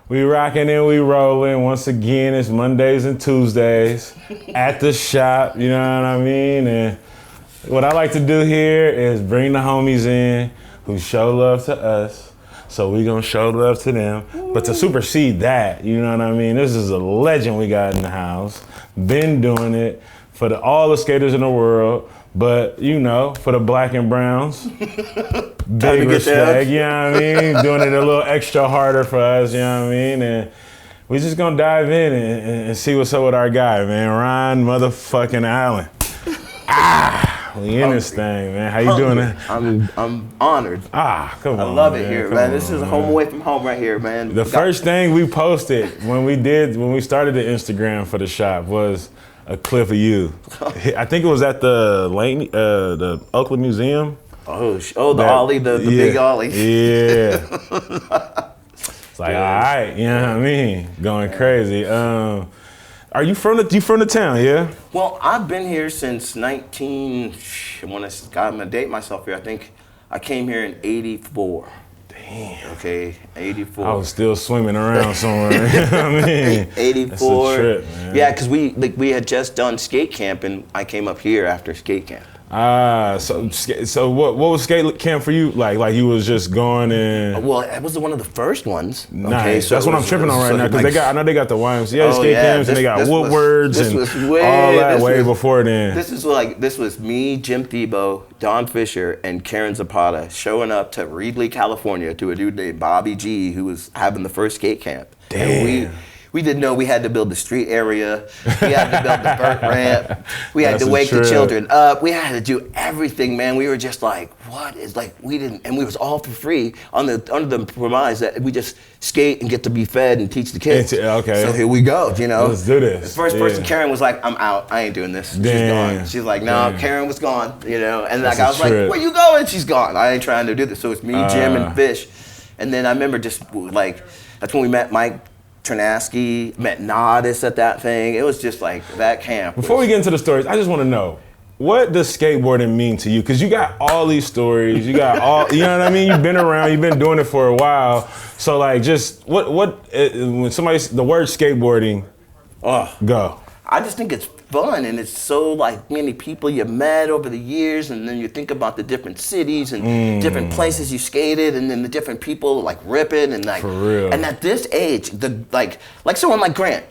We rocking and we rolling. Once again, it's Mondays and Tuesdays at the shop, you know what I mean? And what I like to do here is bring the homies in who show love to us. So we gonna show love to them. But to supersede that, you know what I mean? This is a legend we got in the house. Been doing it for all the skaters in the world. But, you know, for the black and browns, big respect, you know what I mean? Doing it a little extra harder for us, you know what I mean? And we just gonna dive in and see what's up with our guy, man. Ryan motherfucking Allen. We in this thing, man. How you doing? I'm honored. Come on, I love it here, man. This is a home away from home right here, man. The first thing we posted when we started the Instagram for the shop was a clip of you. I think it was at the Oakland Museum. The Ollie, the big Ollie. Yeah. It's like, all right, you know what I mean? Going crazy. Are you from the town, yeah? Well, I've been here since I'm gonna date myself here. I think I came here in 84. Damn. Okay, 84. I was still swimming around somewhere. You know what I mean? 84. That's a trip, man. Yeah, because we had just done skate camp, and I came up here after skate camp. So what was skate camp for you? Like you was just going and. Well, it was one of the first ones. Nice. Okay, so that's what I'm tripping on right now because I know they got the YMCA skate camps and they got Woodwards and all that way before then. This was me, Jim Thiebaud, Don Fisher, and Karen Zapata showing up to Reedley, California, to a dude named Bobby G who was having the first skate camp. Damn. And we didn't know we had to build the street area. We had to build the vert ramp. We had to wake the children up. We had to do everything, man. We were just like, and we was all for free under the premise that we just skate and get to be fed and teach the kids. Okay. So here we go, you know. Let's do this. The first person, Karen, was like, I'm out. I ain't doing this. She's gone. She's like, no, Karen was gone, you know. And like I was like, where you going? She's gone. I ain't trying to do this. So it's me, Jim, and Fish. And then I remember just like, that's when we met Mike Trinaski, met Nodis at that thing. It was just like that camp. Before we get into the stories, I just want to know, what does skateboarding mean to you? Because you got all these stories, you got all, you know what I mean? You've been around, you've been doing it for a while. So like, just when the word skateboarding, go. I just think it's fun, and it's so like many people you met over the years, and then you think about the different cities and different places you skated, and then the different people like ripping and like. For real. And at this age, like someone like Grant,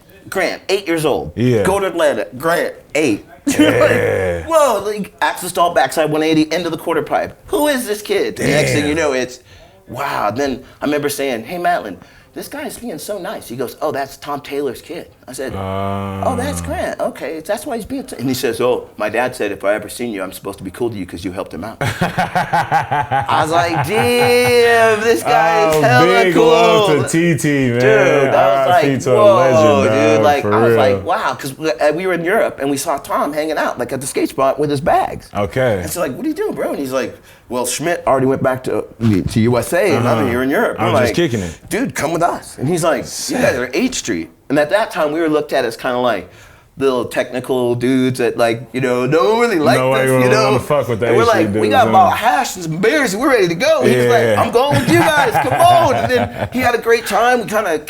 8 years old. Yeah. Go to Atlanta, Grant, 8. Yeah. Like, whoa, like axle stall, backside 180, end of the quarter pipe. Who is this kid? Damn. The next thing you know, it's wow. Then I remember saying, hey, Matlin, this guy is being so nice. He goes, oh, that's Tom Taylor's kid. I said, oh, that's Grant. Okay, that's why he's being. And he says, oh, my dad said if I ever seen you, I'm supposed to be cool to you because you helped him out. I was like, damn, this guy is hella big cool. love to TT, man. Dude, I was like, to whoa, a legend, dude. Like, for I was real. like, wow, because we were in Europe and we saw Tom hanging out like at the skate spot with his bags. Okay. And so like, what are you doing, bro? And he's like, well, Schmidt already went back to USA and I'm here in Europe. I'm just kicking it. Dude, come with us. And he's like, you guys are 8th Street. And at that time, we were looked at as kind of like little technical dudes that like, you know, no one really liked us, you know. Fuck with that. And we're like, we got about hash and some beers and we're ready to go. He was like, I'm going with you guys, come on. And then he had a great time. We kind of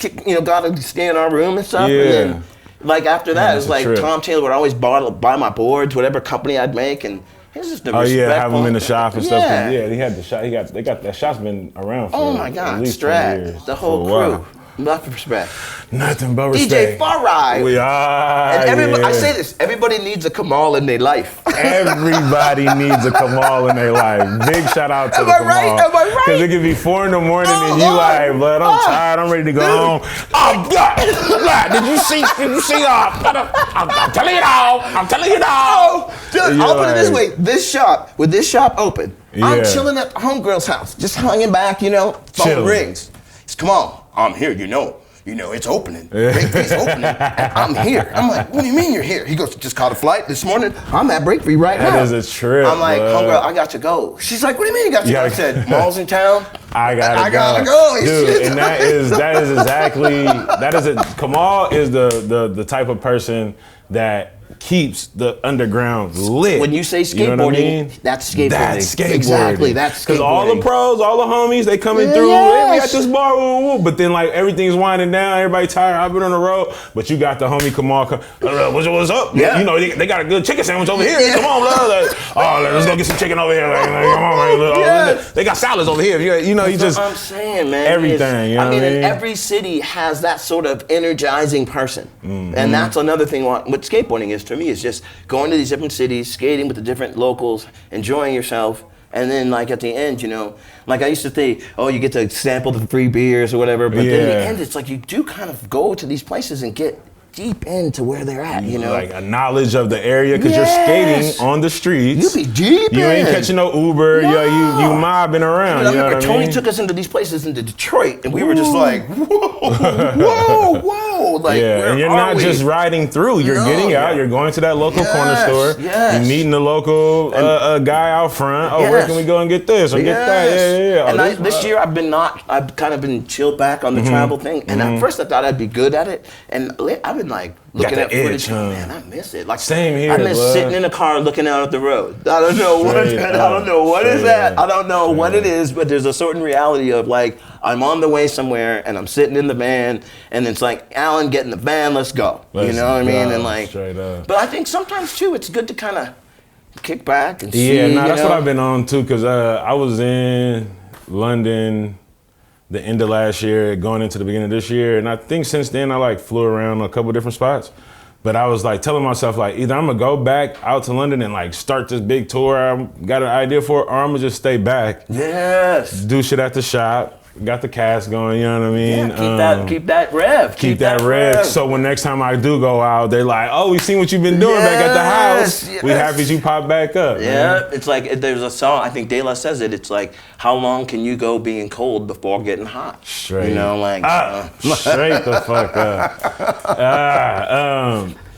got to stay in our room and stuff. Yeah. And then like after that, it was like trip. Tom Taylor would always buy my boards, whatever company I'd make, and he was just respectful. Have him in the shop and stuff. Yeah. Yeah, he had the shop. They got that shop's been around for my God, at least 20 years. the whole crew. Nothing but respect. Nothing but respect. DJ Farai. We are. And everybody, I say this, everybody needs a Kamal in their life. Everybody needs a Kamal in their life. Big shout out to the Kamal. Am I right? Because it could be 4 in the morning and you like, blood, I'm tired, I'm ready to go home. Oh, God, did you see, I'm telling you now, Dude, I'll put it this way, with this shop open, I'm chilling at the homegirl's house, just hanging back, you know, phone rings. It's, come on, I'm here, you know, it's opening. Breakfast opening, and I'm here. I'm like, what do you mean you're here? He goes, just caught a flight this morning. I'm at Break Free right now. That is a trip. I'm like, homegirl, I got to go. She's like, what do you mean you got to go? I said, mall's in town. I gotta go. Dude, and that is exactly, Kamal is the type of person that keeps the underground lit. When you say skateboarding, you know what I mean? That's skateboarding. That's skateboarding. Exactly, that's skateboarding. Because all the pros, all the homies, they coming through. Hey, we at this bar, woo, woo. But then like everything's winding down. Everybody tired. I've been on the road. But you got the homie Kamal. What's up? Yeah. You know they got a good chicken sandwich over here. Come on, let's go get some chicken over here. Come on, man. They got salads over here. You know, you just. That's what I'm saying, man. Everything. You know I mean, what I mean? every city has that sort of energizing person, and that's another thing. What skateboarding is to me is just going to these different cities, skating with the different locals, enjoying yourself, and then like at the end, you know, like I used to think, oh, you get to sample the free beers or whatever, but then in the end, it's like you do kind of go to these places and get deep into where they're at, you know? Like a knowledge of the area, because you're skating on the streets. You be deep You ain't catching no Uber, you mobbing around. I remember Tony took us into these places into Detroit, and we were just like, whoa, like, where and you're are not we? just riding through, you're getting out, you're going to that local corner store, you're meeting the local guy out front, where can we go and get this or get that? And this year I've kind of been chilled back on the travel thing, and at first I thought I'd be good at it, and I've been like looking at footage, man, I miss it. Like same here. I miss sitting in a car looking out at the road. I don't know what is that. I don't know what it is, but there's a certain reality of like I'm on the way somewhere and I'm sitting in the van, and it's like Alan, get in the van, let's go. You know what I mean? And like, but I think sometimes too, it's good to kind of kick back and see. Yeah, that's what I've been on too, because I was in London the end of last year, going into the beginning of this year. And I think since then I like flew around a couple different spots. But I was like telling myself like either I'm gonna go back out to London and like start this big tour I got an idea for, or I'm gonna just stay back. Yes. Do shit at the shop. Got the cast going, you know what I mean? Yeah, keep that rev. Keep that rev. So when next time I do go out, they're like, oh, we seen what you've been doing back at the house. We happy you pop back up. Yeah, man. It's like there's a song, I think De La says it, it's like, how long can you go being cold before getting hot? Straight. You know, like. Straight the fuck up.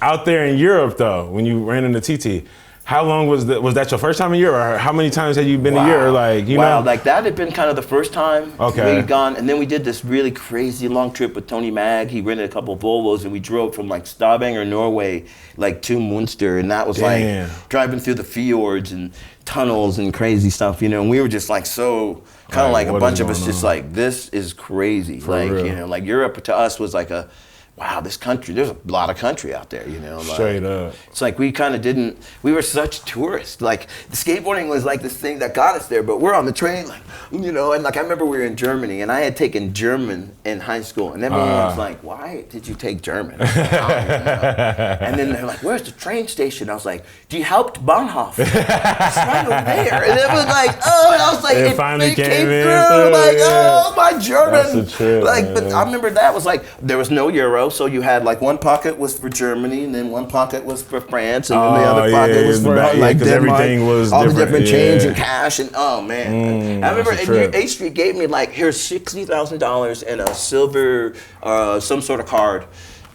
Out there in Europe though, when you ran into TT, how long was that your first time in Europe, or how many times had you been in Europe? Like, you know? Like that had been kind of the first time we'd gone, and then we did this really crazy long trip with Tony Mag. He rented a couple of Volvos, and we drove from like Stavanger, Norway, like to Munster, and that was like driving through the fjords and tunnels and crazy stuff, you know. And we were just like so kind of like a bunch of us just like, this is crazy. Like, you know, like Europe to us was like wow, this country, there's a lot of country out there, you know. Like, straight up. It's like we kind of we were such tourists. Like the skateboarding was like this thing that got us there, but we're on the train, like, you know, and like I remember we were in Germany, and I had taken German in high school, and everyone was like, why did you take German? And then they're like, where's the train station? I was like, die Hauptbahnhof. It's right over there. And it was like, and I was like, it finally came through. Like, oh, my German. That's a trip, like, man. but I remember that was like, there was no euro. So you had like one pocket was for Germany, and then one pocket was for France, and then the other pocket was for like Denmark. Everything was all different. The different change and cash, and oh man, I remember H Street gave me like, here's $60,000 and a silver, some sort of card.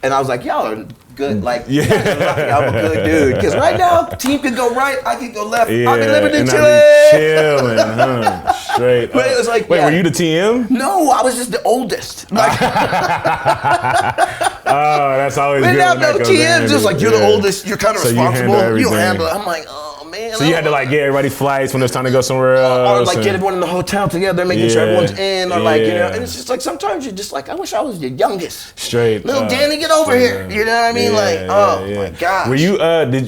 And I was like, y'all are good. Like, I'm a good dude. Because right now, team can go right, I can go left. I can live in chilling, huh? Straight But it was like, wait, were you the TM? No, I was just the oldest. Like, that's always good. Now, no, TM's just like, you're the oldest, you're kind of responsible. You handle it. I'm like, man. So you had to like get everybody's flights when it's time to go somewhere else. Or like get everyone in the hotel together, making sure everyone's in, or like, you know, and it's just like sometimes you're just like, I wish I was the youngest. Straight. Little Danny, get over here. You know what I mean? My gosh.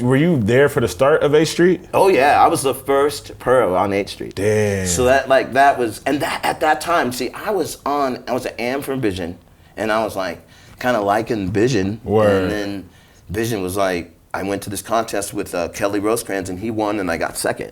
Were you there for the start of 8th Street? Oh yeah, I was the first pro on 8th Street. Damn. So that was, and that at that time, see, I was an AM from Vision, and I was like kind of liking Vision. Word. And then Vision was like, I went to this contest with Kelly Rosecrans, and he won, and I got second.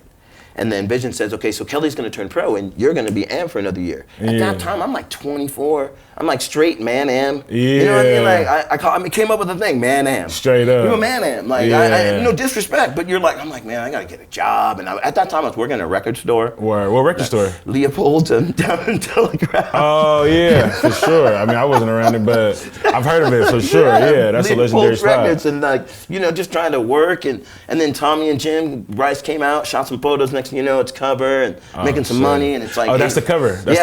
And then Vision says, okay, so Kelly's going to turn pro, and you're going to be AM for another year. At that time, I'm like 24. I'm like straight man AM. You know what I mean? Like I came up with the thing, man AM. Straight up. You're a man AM. Like no disrespect, but you're like, I'm like, man, I got to get a job. And at that time, I was working at a record store. Where? What record store? Leopold's and down in Telegraph. Oh yeah, for sure. I mean, I wasn't around it, but I've heard of it for sure. Yeah, that's a legendary spot. Records, and like, you know, just trying to work, and then Tommy and Jim Bryce came out, shot some photos. Next thing you know, it's cover and making some money, and it's like, that's the cover. That's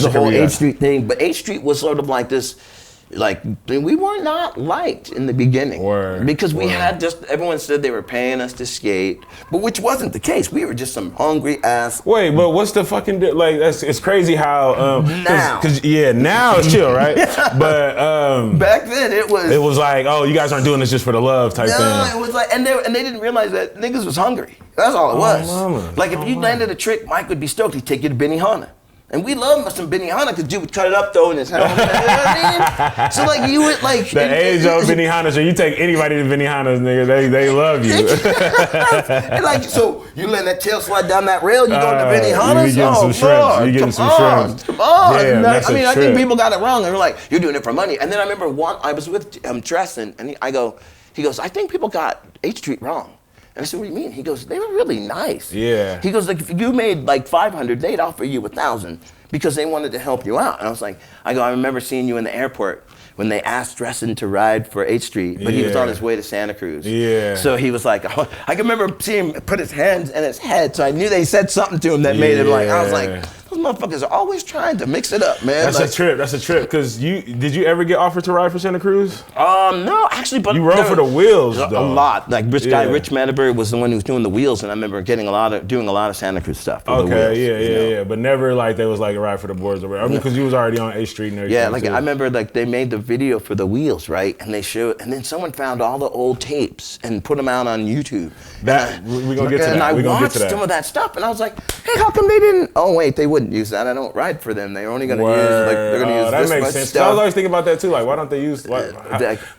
the whole 8th Street thing. But 8th Street was sort of like this like we were not liked in the beginning. Because we had everyone said they were paying us to skate, but which wasn't the case. We were just some hungry ass. Wait, but what's the fucking like? It's crazy how now. Now it's chill, right? But back then it was like, oh, you guys aren't doing this just for the love type thing. No, it was like, and they didn't realize that niggas was hungry. That's all it was. Mama. Like if you landed a trick, Mike would be stoked. He'd take you to Benihana. And we love some Benihana because dude would cut it up though in his hand. You know what I mean? So like you would like the age of Benihana. So you take anybody to Benihana's, nigga, they love you. And like so you let that tail slide down that rail, you going to Benihana's? You getting some shrimps. You getting some shrimps. Come on. Damn, I mean, I think people got it wrong. They were like, you're doing it for money. And then I remember I was with Dresden, and he goes, I think people got H Street wrong. And I said, what do you mean? He goes, they were really nice. Yeah. He goes, like, if you made like 500, they'd offer you 1,000 because they wanted to help you out. And I was like, I remember seeing you in the airport when they asked Dresden to ride for 8th Street, but he was on his way to Santa Cruz. Yeah. So he was like, I can remember seeing him put his hands in his head, so I knew they said something to him that made him like, I was like, those motherfuckers are always trying to mix it up, man. That's a trip. Cause did you ever get offered to ride for Santa Cruz? No, actually, but you rode for the wheels though. A lot. Like Rich Mataberg was the one who was doing the wheels, and I remember doing a lot of Santa Cruz stuff. Okay, but never like there was like a ride for the boards or whatever. I mean, because you was already on 8th Street and everything. Yeah, like I remember like they made the video for the wheels, right? And they showed, and then someone found all the old tapes and put them out on YouTube. We're gonna get to that. And I watched some of that stuff, and I was like, hey, how come they didn't? Oh wait, they wouldn't use that. I don't ride for them. They're only gonna use they're gonna use that this makes much sense. stuff. I was always thinking about that too. Like, why don't they use? But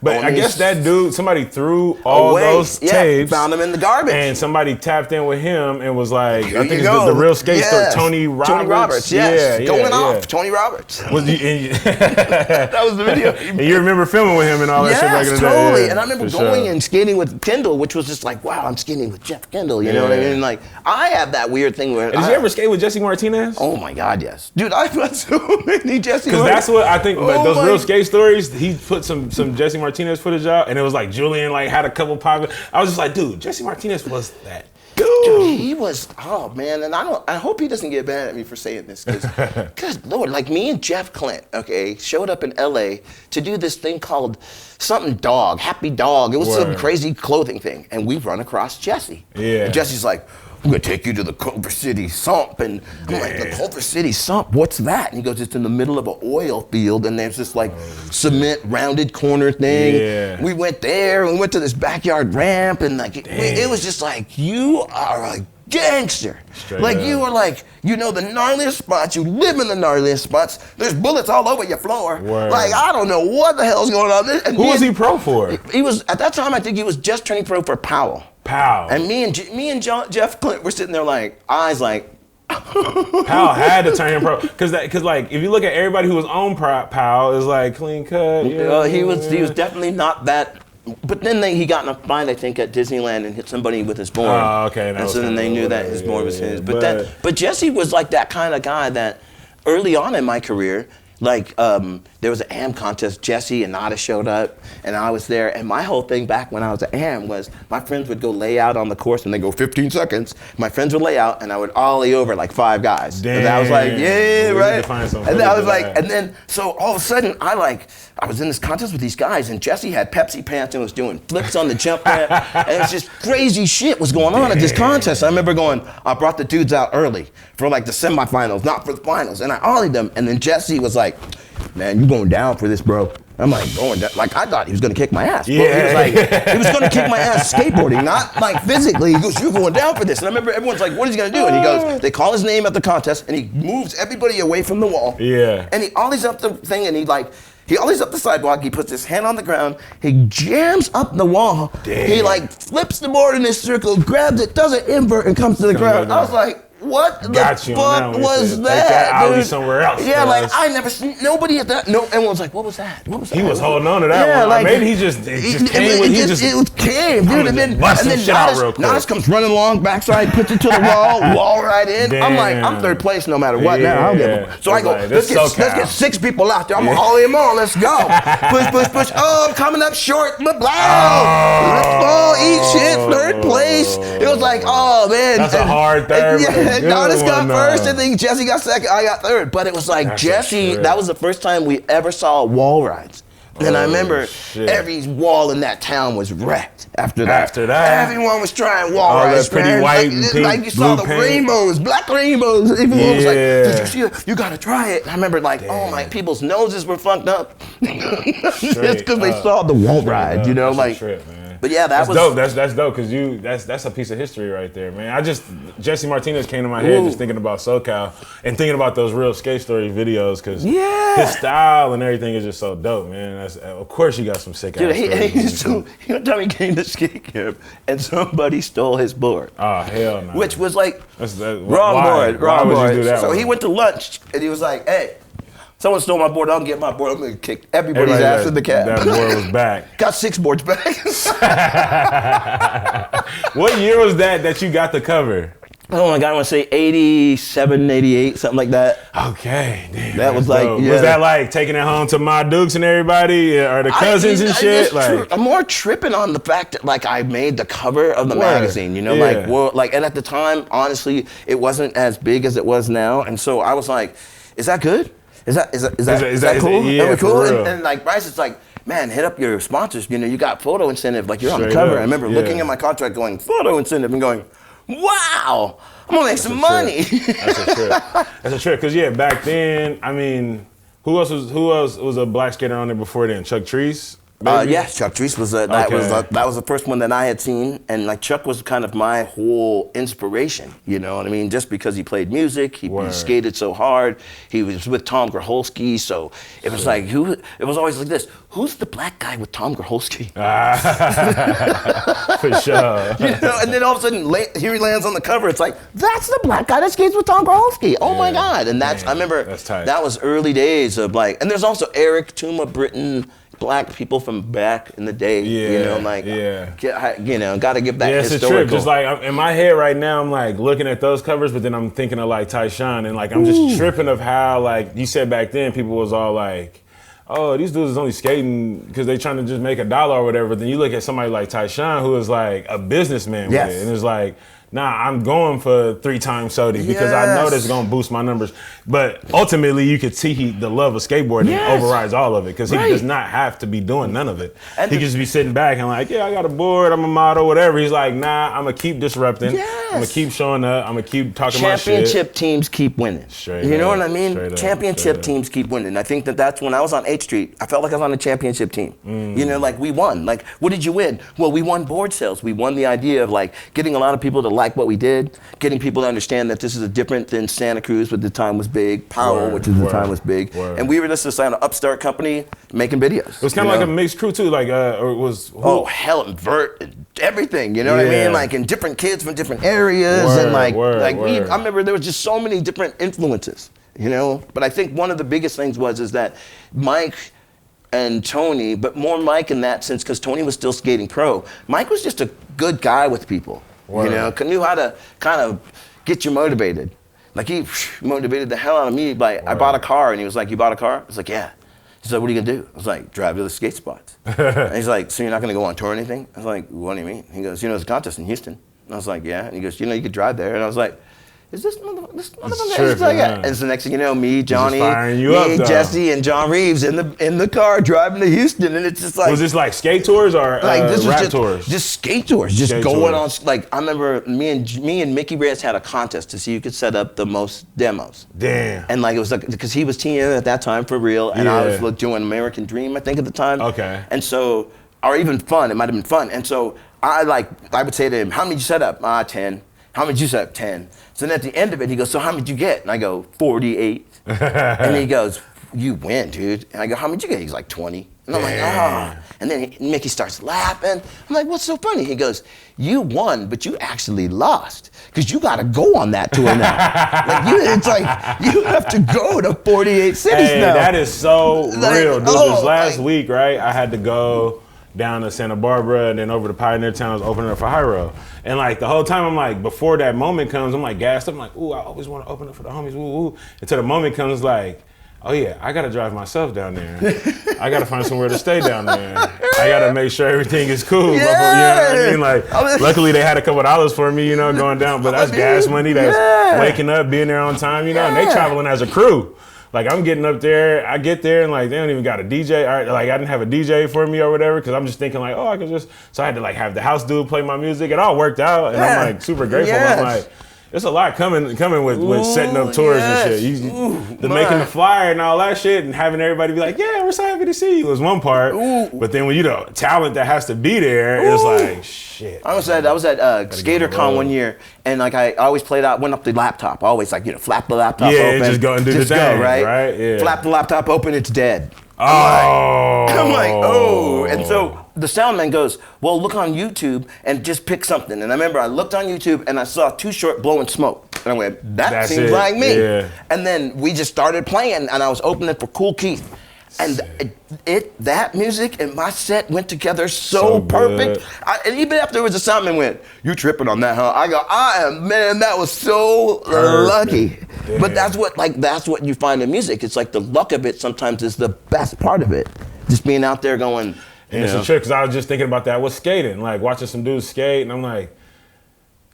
I guess that dude, somebody threw all those tapes, found them in the garbage, and somebody tapped in with him and was like, I think it's the real skate story. Tony Roberts. Going off. Tony Roberts. That was the video. And you remember filming with him and all that shit back in the day. Totally. Yeah, and I remember going and skating with Kendall, which was just like, wow, I'm skating with Jeff Kendall. You know what I mean? Like, I have that weird thing where. Did you ever skate with Jesse Martinez? Oh my God, yes, dude. I've got so many Jesse. Because that's what I think. Like, those real skate stories. He put some Jesse Martinez footage out, and it was like Julian like had a couple pop. I was just like, dude, Jesse Martinez was that. Dude, he was, oh man, and I hope he doesn't get mad at me for saying this, because, good Lord, like me and Jeff Clint, okay, showed up in LA to do this thing called something dog, Happy Dog. It was some crazy clothing thing, and we run across Jesse. Yeah. And Jesse's like, I'm gonna take you to the Culver City Sump. And I'm like, the Culver City Sump, what's that? And he goes, it's in the middle of an oil field, and there's this like cement rounded corner thing. Yeah. We went there, and we went to this backyard ramp, and like it was just like, you are a gangster. Straight like up. You were like, you know the gnarliest spots, you live in the gnarliest spots, there's bullets all over your floor. Word. Like, I don't know what the hell's going on. And who was he pro for? He was, at that time, I think he was just turning pro for Powell. And me and Jeff Clint were sitting there like, eyes like, Powell had to turn him pro, because like if you look at everybody who was on Powell, is like clean cut. He was definitely not that. But then he got in a fight, I think, at Disneyland and hit somebody with his board. Oh, okay. And so then they knew that his board was his. But Jesse was like that kind of guy that early on in my career, like there was an AM contest, Jesse and Nada showed up, and I was there, and my whole thing back when I was at AM was my friends would go lay out on the course, and they go 15 seconds. My friends would lay out, and I would ollie over like 5 guys. Damn. And I was like, yeah, right. And then I was like, that. and then so all of a sudden I was in this contest with these guys, and Jesse had Pepsi pants and was doing flips on the jump ramp, and it's just crazy shit was going on at this contest. I remember I brought the dudes out early for like the semifinals, not for the finals, and I ollied them, and then Jesse was like, man, you going down for this, bro. I'm like, going down. Like, I thought he was going to kick my ass. Yeah. He was like, he was going to kick my ass skateboarding, not like physically. He goes, you're going down for this. And I remember everyone's like, what is he going to do? And he goes, they call his name at the contest, and he moves everybody away from the wall. Yeah. And he ollies up the thing, and he ollies up the sidewalk, he puts his hand on the ground, he jams up the wall, Damn. He like flips the board in this circle, grabs it, does an invert, and comes to the ground. I was like, what the fuck was that, dude? Somewhere else. Yeah, like I never seen nobody at that. No, everyone was like, "What was that? What was that?" He was holding on to that one. Like, maybe he just came. It came, dude. And then Nas comes running along backside, puts it to the wall right in. Damn. I'm like, I'm third place no matter what. Now I'll get him. So I go, like, let's get 6 people out there. I'm gonna haul him on. Let's go. Push. Oh, I'm coming up short. But let's go. Eat shit. Third place. It was like, oh man. That's a hard third. Donis got first, I think Jesse got second, I got third. But it was like Jesse, that was the first time we ever saw wall rides. And I remember every wall in that town was wrecked after that. Everyone was trying wall rides, pretty man. white and pink, like you saw the paint. rainbows, black rainbows. Everyone was like, did you see it? You gotta try it. And I remember like, oh my, people's noses were fucked up. Just because they saw the wall ride, you know, like. Trip, man. But yeah, that's dope. That's dope because that's a piece of history right there, man. Jesse Martinez came to my head just thinking about SoCal and thinking about those real skate story videos because his style and everything is just so dope, man. Of course, you got some sick ass stories. One time he came to skate camp and somebody stole his board. Oh hell no! Which was like wrong board. Why would you do that? So he went to lunch and he was like, "Hey, someone stole my board. I'll get my board. I'm gonna kick everybody's ass in the cab." That board was back. Got 6 boards back. What year was that you got the cover? Oh my God, I want to say 87, 88, something like that. Okay, damn. That was like, dope. Was that like taking it home to my Dukes and everybody, or the cousins and shit? I'm more tripping on the fact that like I made the cover of the magazine, you know, and at the time, honestly, it wasn't as big as it was now, and so I was like, is that good? Is that cool? Yeah, cool? And like Bryce is like, man, hit up your sponsors. You know, you got photo incentive, like you're on the cover. I remember looking at my contract going, photo incentive, and going, wow, I'm gonna make some money. That's a trip. That's a trip. Cause back then, I mean, who else was a black skater on there before then? Chuck Treese? Chuck Treese was that was the first one that I had seen, and like Chuck was kind of my whole inspiration. You know what I mean? Just because he played music, he skated so hard. He was with Tom Groholski, so it was like it was always like this. Who's the black guy with Tom Groholski? For sure. You know, and then all of a sudden, here he lands on the cover. It's like, that's the black guy that skates with Tom Groholski. Oh my God! And I remember that was early days of like, and there's also Eric Tuma Britton. Black people from back in the day, you know, like, you know, got to give that historical. It's a trip. Just like in my head right now, I'm like looking at those covers, but then I'm thinking of like Tyshawn, and like I'm just tripping of how like you said back then, people was all like, oh, these dudes is only skating because they trying to just make $1 or whatever. Then you look at somebody like Tyshawn, who is like a businessman with it, and it's like, nah, I'm going for 3 times SOTY because I know that's going to boost my numbers. But ultimately, you could see the love of skateboarding overrides all of it because he does not have to be doing none of it. And he can just be sitting back and like, I got a board, I'm a model, whatever. He's like, nah, I'm going to keep disrupting. I'm going to keep showing up. I'm going to keep talking my shit. Championship teams keep winning. You know what I mean? Championship teams keep winning. I think that's when I was on 8th Street, I felt like I was on a championship team. You know, like we won. Like, what did you win? Well, we won board sales. We won the idea of like getting a lot of people to like what we did, getting people to understand that this is different than Santa Cruz, which at the time was big, Powell, which at the time was big, and we were just this kind of upstart company making videos. It was kind of like a mixed crew too, like or it was Hell, Vert, everything, you know what I mean? Like, and different kids from different areas, and I remember there was just so many different influences, you know. But I think one of the biggest things is that Mike and Tony, but more Mike in that sense, because Tony was still skating pro. Mike was just a good guy with people. You know, knew how to kind of get you motivated. Like he motivated the hell out of me. Like I bought a car, and he was like, "You bought a car?" I was like, "Yeah." He said, "What are you gonna do?" I was like, "Drive to the skate spots." And he's like, "So you're not gonna go on tour or anything?" I was like, "What do you mean?" He goes, "You know, there's a contest in Houston." And I was like, "Yeah." And he goes, "You know, you could drive there." And I was like, is this motherfucker? Like, and it's the next thing you know, me, Johnny, Jesse, and John Reeves in the car driving to Houston, and it's just like. Was this like skate tours or like this was rap tours? Just skate tours, just going on. Like I remember me and Mickey Reyes had a contest to see who could set up the most demos. Damn. And like it was like because he was TM at that time for real, and I was doing American Dream, I think at the time. Okay. And so, or even Fun, it might have been Fun, and so I would say to him, "How many did you set up?" 10. How many did you set up? 10. So then at the end of it, he goes, "So how many did you get?" And I go, 48. And he goes, "You win, dude." And I go, "How many did you get?" He's like, 20. And I'm like, "Ah." And then Mickey starts laughing. I'm like, "What's so funny?" He goes, "You won, but you actually lost. Because you got to go on that tour now." It's like, you have to go to 48 cities now. That is so real, dude. This last week, right, I had to go down to Santa Barbara and then over to Pioneer Town. I was opening up for Hyro. And like the whole time I'm like, before that moment comes, I'm like gassed up. I'm like, ooh, I always want to open up for the homies, ooh, ooh. Until the moment comes like, oh yeah, I gotta drive myself down there. I gotta find somewhere to stay down there. I gotta make sure everything is cool. You know what I mean? Like, luckily they had a couple dollars for me, you know, going down, but that's gas money, that's waking up, being there on time, you know, and they traveling as a crew. Like I'm getting up there, I get there and like they don't even got a DJ. Like I didn't have a DJ for me or whatever because I'm just thinking like, oh, I can just. So I had to like have the house dude play my music. It all worked out, and I'm like super grateful. Yes. I'm like. There's a lot coming with setting up tours and shit. Making the flyer and all that shit and having everybody be like, yeah, we're so happy to see you was one part. But then when you the talent that has to be there, it's like, shit. I was at SkaterCon one year and like I always went up the laptop. I always like, flap the laptop open. Yeah, just go and do the thing, right? Yeah. Flap the laptop open, it's dead. I'm like, oh. And so the sound man goes, well, look on YouTube and just pick something. And I remember I looked on YouTube and I saw Too Short blowing smoke. And I went, that seems like me. Yeah. And then we just started playing and I was opening for Cool Keith. And that music and my set went together so perfect. And even afterwards, the soundman went, "You tripping on that, huh?" I go, man, that was so lucky." Yeah. But that's what you find in music. It's like the luck of it sometimes is the best part of it. Just being out there going. And it's a trick because I was just thinking about that with skating, like watching some dudes skate, and I'm like,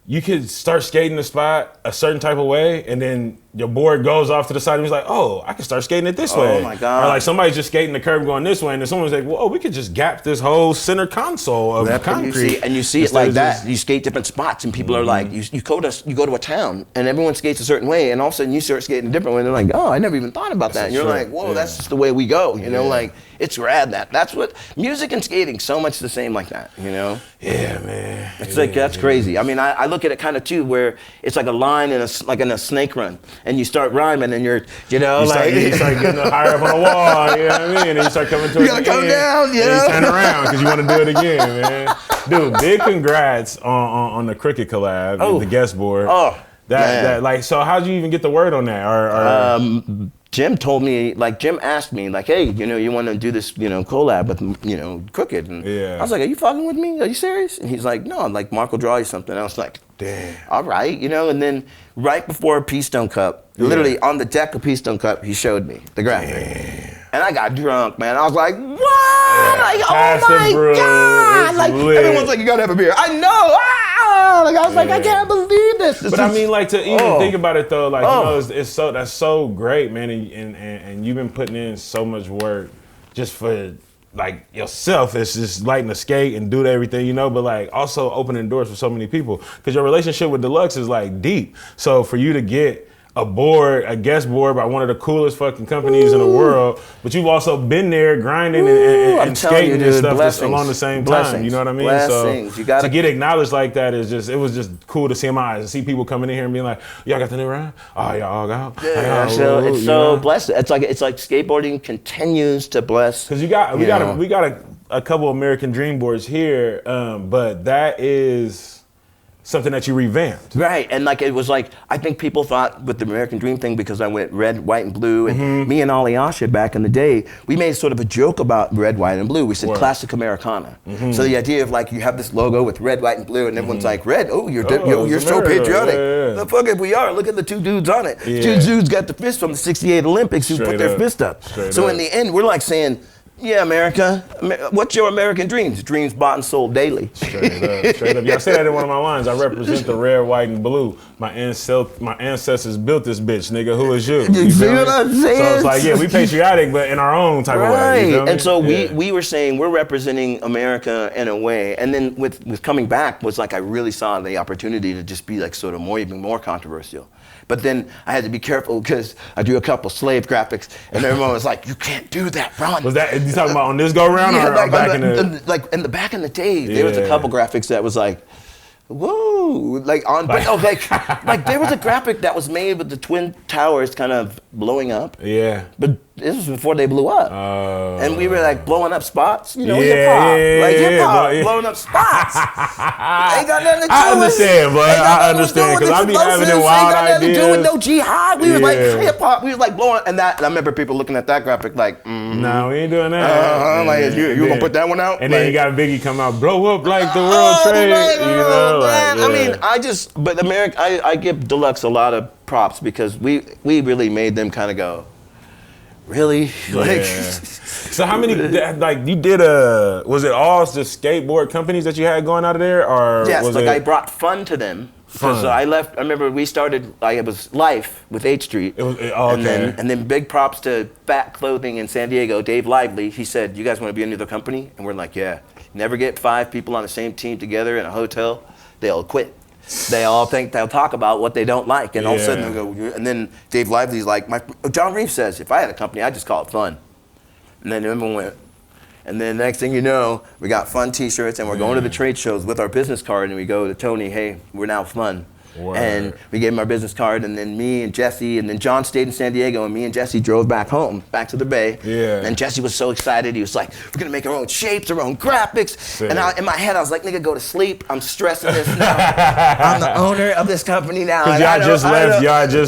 you could start skating the spot a certain type of way, and then your board goes off to the side, and he's like, oh, I can start skating it this way. Oh my God. Or like somebody's just skating the curb going this way, and then someone's like, well, we could just gap this whole center console of concrete. And you see it like that. You skate different spots, and people are like, you go to a town, and everyone skates a certain way, and all of a sudden you start skating a different way, and they're like, oh, I never even thought about that. And you're like, whoa, that's just the way we go, like, it's rad that's what, music and skating, so much the same like that, Yeah, man. It's like, that's crazy. I mean, I look at it kind of too, where it's like a line in a snake run, and you start rhyming, and you start getting higher up on the wall, you know what I mean? And you start coming towards you gotta come down, and you turn around because you want to do it again, man. Dude, big congrats on the Cricket collab, the guest board. Oh, so how'd you even get the word on that? Jim told me, Jim asked me, hey, you want to do this, collab with, Crooked. And I was like, are you fucking with me? Are you serious? And he's like, no, I'm like, Mark will draw you something. I was like, damn. All right, and then right before Peace Stone Cup, literally on the deck of Peace Stone Cup, he showed me the graphic. Damn. And I got drunk, man. I was like, what? Yeah, oh my God. Everyone's like, you gotta have a beer. I know. I was like, I can't believe this. But I mean, to even think about it though, that's so great, man. And you've been putting in so much work just for yourself. It's just lighting the skate and do everything, but also opening doors for so many people. Because your relationship with Deluxe is deep. So for you to get a guest board by one of the coolest fucking companies in the world, but you've also been there grinding and skating and stuff along the same time. You know what I mean? Blessings. So to get acknowledged like that it was just cool to see in my eyes and see people coming in here and being like, y'all got the new round? Oh, y'all all got? Yeah, it's so blessed. It's like skateboarding continues to bless. Because we got a couple American Dream boards here, but that is something that you revamped. Right, and it was I think people thought with the American Dream thing, because I went red, white, and blue, and me and Alyasha back in the day, we made sort of a joke about red, white, and blue. We said classic Americana. So the idea of you have this logo with red, white, and blue, and everyone's like, red, you're so patriotic. The fuck if we are, look at the two dudes on it. Yeah. Two dudes got the fist from the '68 Olympics who put their fist up. So in the end, we're saying, yeah, America. What's your American dreams? Dreams bought and sold daily. Straight up. Yeah, I say that in one of my lines. I represent the red, white, and blue. My ancestors built this bitch, nigga. Who is you? You see what I'm saying? So it's we patriotic, but in our own type of way. You know and so we were saying we're representing America in a way. And then with coming back was I really saw the opportunity to just be sort of even more controversial. But then I had to be careful because I do a couple slave graphics, and everyone was like, "You can't do that, Ron." Was that you talking about on this go round or back in the in the back in the day? There was a couple graphics that was whoa, there was a graphic that was made with the Twin Towers kind of blowing up. Yeah. But this was before they blew up. And we were blowing up spots, hip hop. Hip hop, blowing up spots. Ain't got nothing to do with I understand, but I understand because I be having them wild ideas. Ain't got nothing to do with no jihad. We was hip hop. We was blowing, and I remember people looking at that graphic no, we ain't doing that. You gonna put that one out? And then you got Biggie come out, blow up like the World Trade. I mean, but America, I give Deluxe a lot of props because we really made them kind of go, really? So how many, you did was it all just skateboard companies that you had going out of there? Or yes, was I brought fun to them Because I left. I remember we started. It was Life with 8th Street. Okay. And then big props to Fat Clothing in San Diego. Dave Lively. He said, "You guys want to be under the company?" And we're like, "Yeah." Never get 5 people on the same team together in a hotel. They'll quit. They all think they'll talk about what they don't like, and all of a sudden they'll go. And then Dave Lively's like, John Reeves says, "If I had a company, I'd just call it Fun." And then everyone went. And then next thing you know, we got Fun T-shirts, and we're going to the trade shows with our business card, and we go to Tony, "Hey, we're now Fun." Word. And we gave him our business card, and then me and Jesse, and then John stayed in San Diego, and me and Jesse drove back home, back to the Bay. Yeah. And Jesse was so excited. He was like, "We're gonna make our own shapes, our own graphics." Sick. And in my head, I was like, "Nigga, go to sleep. I'm stressing this now. I'm the owner of this company now." Cause y'all just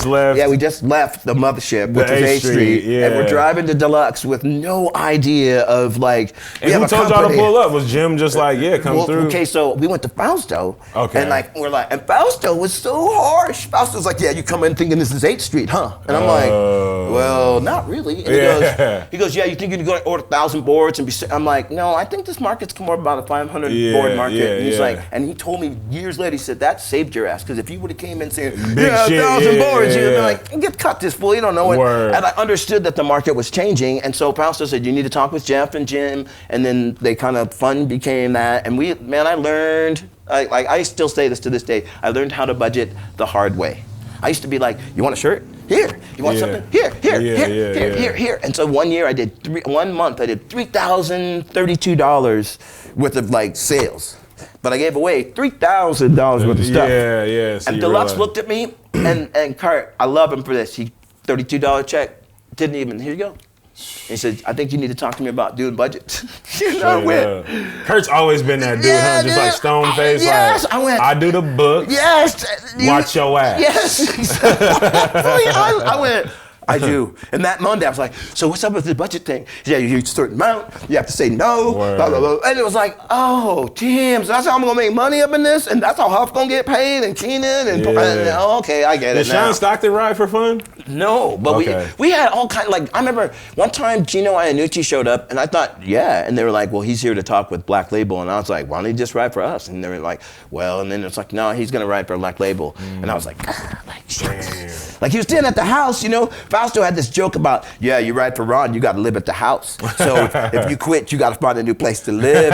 left. Yeah, we just left the mothership, which is 8th Street. Yeah. And we're driving to Deluxe with no idea of like. And who told y'all to pull up? Was Jim just like, "Yeah, come through"? Okay, so we went to Fausto. Okay. And and Fausto was so harsh. Fausto's like, "Yeah, you come in thinking this is 8th Street, huh?" And I'm like, "Well, not really." And he goes, "Yeah, you think you're going to order 1,000 boards and be?" I'm like, "No, I think this market's more about a 500 board market." And he's like, and he told me years later, he said, "That saved your ass, because if you would have came in saying, 1,000 boards, you'd be like, get cut this fool, you don't know it." And I understood that the market was changing, and so Fausto said, "You need to talk with Jeff and Jim," and then they kind of Fun became that, and I learned. I still say this to this day. I learned how to budget the hard way. I used to be like, "You want a shirt? Here. You want something? Here." And so one month I did $3,032 worth of sales. But I gave away $3,000 worth of stuff. So and Deluxe looked at me, and Kurt, I love him for this. He $32 check, didn't even, "Here you go." He said, "I think you need to talk to me about doing budgets." Kurt's always been that dude, huh? Just like stone face. Yes, I do the books. Yes. Watch your ass. Yes. I went, "I do." And that Monday, I was like, "So what's up with the budget thing?" "Yeah, you use a certain amount. You have to say no." Blah, blah, blah. And it was like, "Oh, damn. So that's how I'm going to make money up in this? And that's how Huff going to get paid? And Keenan? And okay, I get it now." Did Sean Stockton ride for Fun? No, but we had all kind of, I remember one time Gino Iannucci showed up, and I thought, yeah. And they were like, "Well, he's here to talk with Black Label." And I was like, "Why don't he just ride for us?" And they were like, "Well," and then it's like, "No, he's going to ride for Black Label." And I was like, shit. Like he was staying at the house, Fausto had this joke about, "Yeah, you ride for Ron, you got to live at the house. So if you quit, you got to find a new place to live."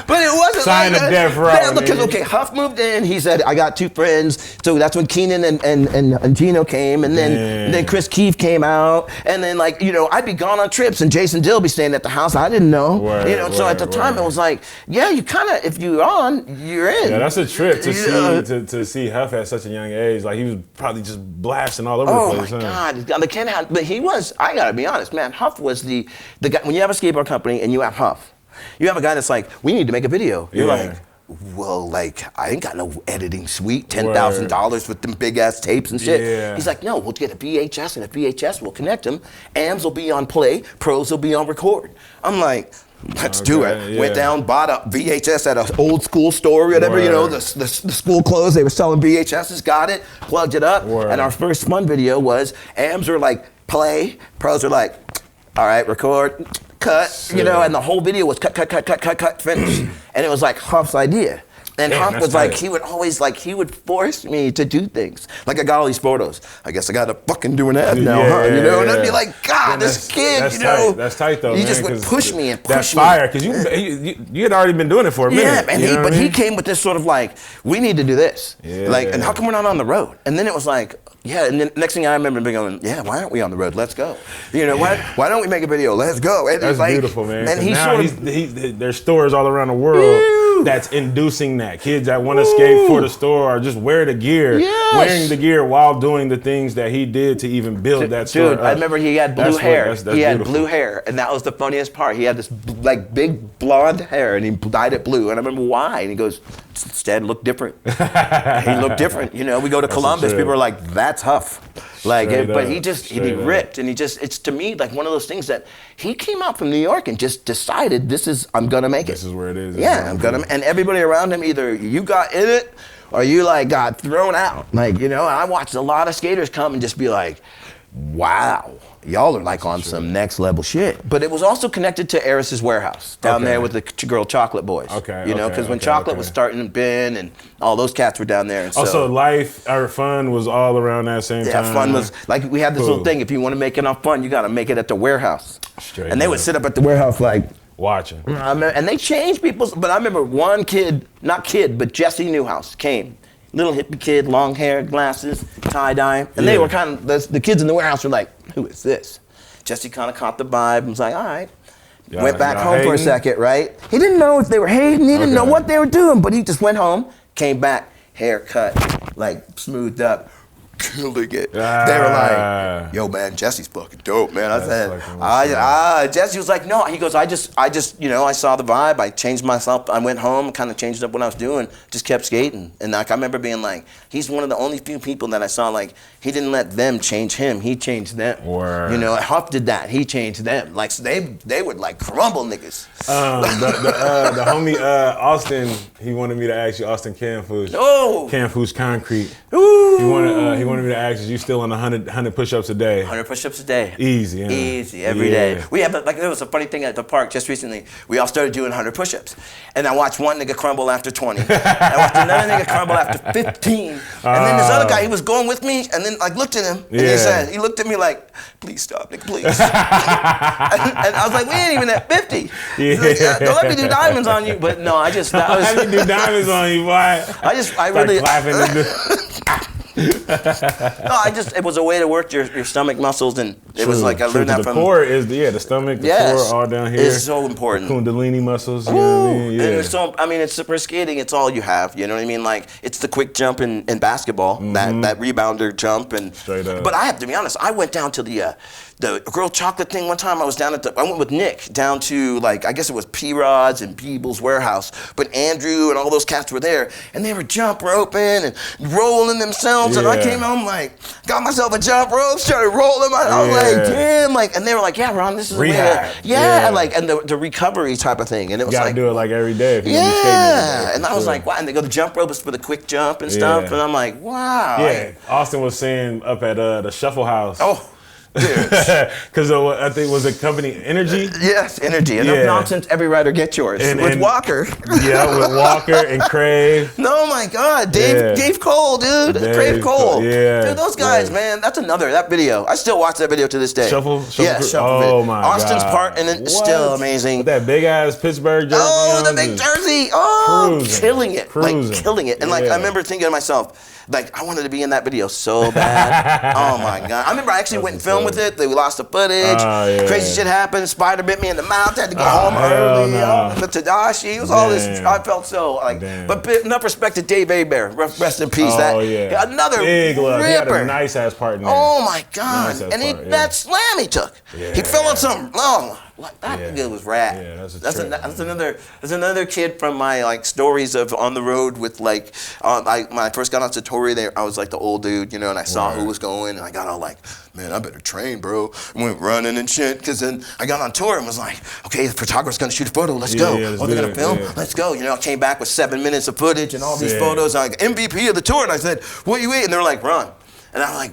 But it wasn't Sign like of death row. Yeah, because Huff moved in. He said, "I got 2 friends." So that's when Keenan and Gino came, and then Chris Keefe came out, and then I'd be gone on trips, and Jason Dill be staying at the house. I didn't know, So at the time it was like, yeah, you kind of, if you're on, you're in. Yeah, that's a trip to see Huff at such a young age. Like he was probably just blasting all over the place. Oh my God, the kid but he was. I gotta be honest, man. Huff was the guy. When you have a skateboard company and you have Huff, you have a guy that's like, "We need to make a video." You're like, "Well, I ain't got no editing suite, $10,000 with them big ass tapes and shit." Yeah. He's like, "No, we'll get a VHS, and a VHS will connect them. AMs will be on play, pros will be on record." I'm like, let's do it. Went down, bought a VHS at an old school store, whatever, the school clothes, they were selling VHSs, got it, plugged it up. And our first Fun video was, AMs were like, play, pros were like, all right, record, cut, and the whole video was cut, finish. And it was like Huff's idea. And Huff was like, he would always he would force me to do things. Like I got all these photos. I guess I got to fucking do an ad now, huh? And I'd be like, God, this kid, Tight. That's tight though, He just would push me and push me. That's fire, because you had already been doing it for a minute. Yeah, but he came with this sort of we need to do this. And how come we're not on the road? And then it was like, and then next thing I remember being going, why aren't we on the road? Let's go. Why don't we make a video? Let's go. And that's beautiful, man. And there's stores all around the world that's inducing that. Kids that want to skate for the store or just wear the gear, wearing the gear while doing the things that he did to even build that store. Dude, I remember he had blue hair. He had blue hair, and that was the funniest part. He had this big blonde hair, and he dyed it blue. And I remember why. And he goes, "Instead, look different." He looked different. We go to Columbus, people are like, "That's Huff." But he ripped, and it's to me one of those things that he came out from New York and just decided, I'm gonna make it. This is where it is. Yeah, I'm gonna, and everybody around him, either you got in it or you got thrown out. I watched a lot of skaters come and just be like, wow, y'all are like on some next level shit. But it was also connected to Eris's warehouse down there with the girl Chocolate Boys. Okay. You know, because when Chocolate was starting Ben and all those cats were down there. And so life or fun was all around that same time. Yeah, fun was like we had this little thing. If you want to make enough fun, you got to make it at the warehouse. Straight and they would sit up at the warehouse like watching. And they changed people's. But I remember one kid, not kid, but Jesse Newhouse came. Little hippie kid, long hair, glasses, tie-dye. And they were kind of, the kids in the warehouse were like, who is this? Jesse kind of caught the vibe and was like, all right. Went back home for a second, right? He didn't know if they were hating, he didn't know what they were doing, but he just went home, came back, haircut, like smoothed up, killing it. They were like, yo man, Jesse's fucking dope, man. I said, Jesse was like, no. He goes, I just, you know, I saw the vibe. I changed myself. I went home, kind of changed up what I was doing, just kept skating. And like I remember being like, he's one of the only few people that I saw like, he didn't let them change him. He changed them. You know, Huff did that. He changed them. Like so they would like crumble niggas. The homie Austin, he wanted me to ask you, Austin Canfoosh. Oh. Canfoosh Concrete. Ooh. He wanted me to ask you still on 100 push-ups a day? 100 push-ups a day. Easy. Easy, every day. We have, like, there was a funny thing at the park just recently. We all started doing 100 push-ups. And I watched one nigga crumble after 20. I watched another nigga crumble after 15. And then this other guy, he was going with me, and then I looked at him, and he looked at me like, please stop, nigga, please. and I was like, we ain't even at 50. Like, don't let me do diamonds on you. But no, I just, that was. Let me do diamonds on you, boy. I really. It was a way to work your stomach muscles, and it was like I learned that from. The core is the stomach, the core, all down here. It's so important. Kundalini muscles. You know what I mean? Yeah. And it's for skating. It's all you have. You know what I mean? Like it's the quick jump in basketball, that rebounder jump, and. Straight up. But I have to be honest. I went down to the girl chocolate thing one time. I went with Nick down to like I guess it was P-Rod's and Peebles warehouse, but Andrew and all those cats were there, and they were jump roping and rolling themselves. And I came home like, got myself a jump rope, started rolling. I was like, damn, like, and they were like, yeah, Ron, this is rehab. Like, and the recovery type of thing. And it was you gotta like, do it like every day if you're gonna be skating. And I was like, wow. And they go, the jump rope is for the quick jump and stuff. And I'm like, wow. Yeah, Austin was saying up at the Shuffle House. Oh. Because I think was it company Energy? Yes, Energy. Enough nonsense, every rider get yours. With Walker. With Walker and Crave. Oh my God, Dave Cole, dude. Crave Cole. Dude, those guys, man, that video. I still watch that video to this day. Shuffle Oh my God. Austin's part in it is still amazing. With that big ass Pittsburgh jersey. Oh, the big jersey. Oh, killing it. Cruising. Like killing it. And like I remember thinking to myself, like, I wanted to be in that video so bad. Oh my God. I remember I actually went and filmed with it. They lost the footage. Crazy shit happened. Spider bit me in the mouth. Had to go home early. The Tadashi. It was all this. I felt so like. But enough respect to Dave Abear. Rest in peace. Another big love. ripper. He had a nice ass part in there. Oh my God. That slam he took. He fell on something. Oh, that nigga was rad. Yeah, that's another kid from my like stories of on the road with like when I first got on Satori there, I was like the old dude, you know, and I saw who was going, and I got all like, man, I better train, bro. I went running and shit, because then I got on tour and was like, okay, the photographer's gonna shoot a photo, let's go. They're gonna film, let's go. You know, I came back with 7 minutes of footage and all these photos. I'm like, MVP of the tour, and I said, what you eat? And they're like, Ron. And I'm like,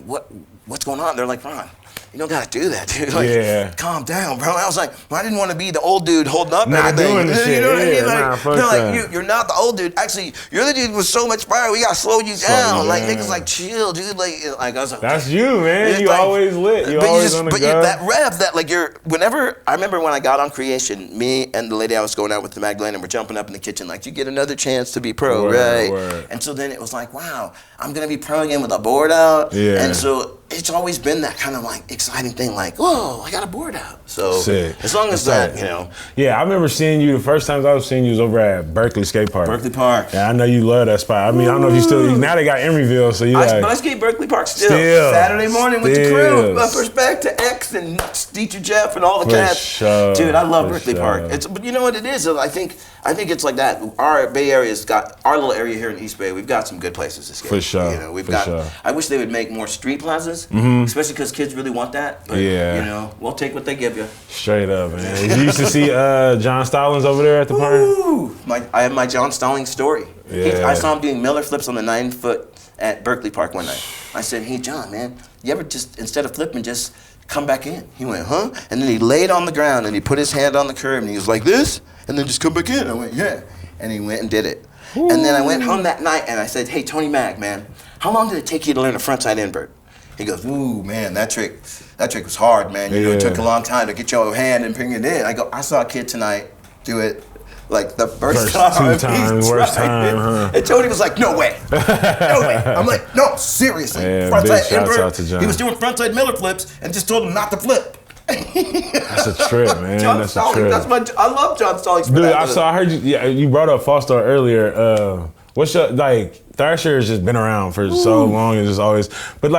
what's going on? They're like, Ron, you don't gotta do that, dude. Like, calm down, bro. I was like, I didn't want to be the old dude holding up everything. Doing this shit. You know what I mean? Like, they're like, you're not the old dude. Actually, you're the dude with so much fire. We gotta slow you down. Like niggas, like chill, dude. Like I was like, that's you, man. You like, always lit. You always on the go. But that rev, that like whenever I remember when I got on Creation, me and the lady I was going out with, the Magdalena, were jumping up in the kitchen like, you get another chance to be pro, right? And so then it was like, wow, I'm gonna be pro again with a board out. And so it's always been that kind of like exciting thing, like, whoa, I got a board out. So as long as that, you know. Yeah, I remember seeing you, the first times I was seeing you was over at Berkeley Skate Park. Berkeley Park. Yeah, I know you love that spot. I mean, I don't know if you still, now they got Emeryville, so you but I skate Berkeley Park still. Saturday morning with the crew. Respect to X and Teacher Jeff and all the cats. Sure. Dude, I love Berkeley Park. But you know what it is? I think it's like that. Our Bay Area's got, our little area here in East Bay, we've got some good places to skate. For sure. You know, we've got, I wish they would make more street plazas, especially because kids really want that. But, you know, we'll take what they give you. Straight up, man. You used to see John Stallings over there at the park? I have my John Stallings story. I saw him doing Miller flips on the 9 foot at Berkeley Park one night. I said, hey, John, man, you ever just, instead of flipping, just come back in? He went, huh? And then he laid on the ground and he put his hand on the curb and he was like this, and then just come back in. I went, yeah. And he went and did it. Ooh. And then I went home that night and I said, hey, Tony Mag, man, how long did it take you to learn a frontside invert? He goes, ooh, man, that trick was hard, man. You know, it took a long time to get your hand and bring it in. I go, I saw a kid tonight do it like the first time. Worst time, huh? And Tony was like, no way. No way. I'm like, no, seriously. Yeah, frontside invert. He was doing frontside Miller flips and just told him not to flip. That's a trip, man. That's a trip. I love John Stallings. Dude, I heard you. Yeah, you brought up Fall Star earlier. What's your Thrasher has just been around for so long and just always. But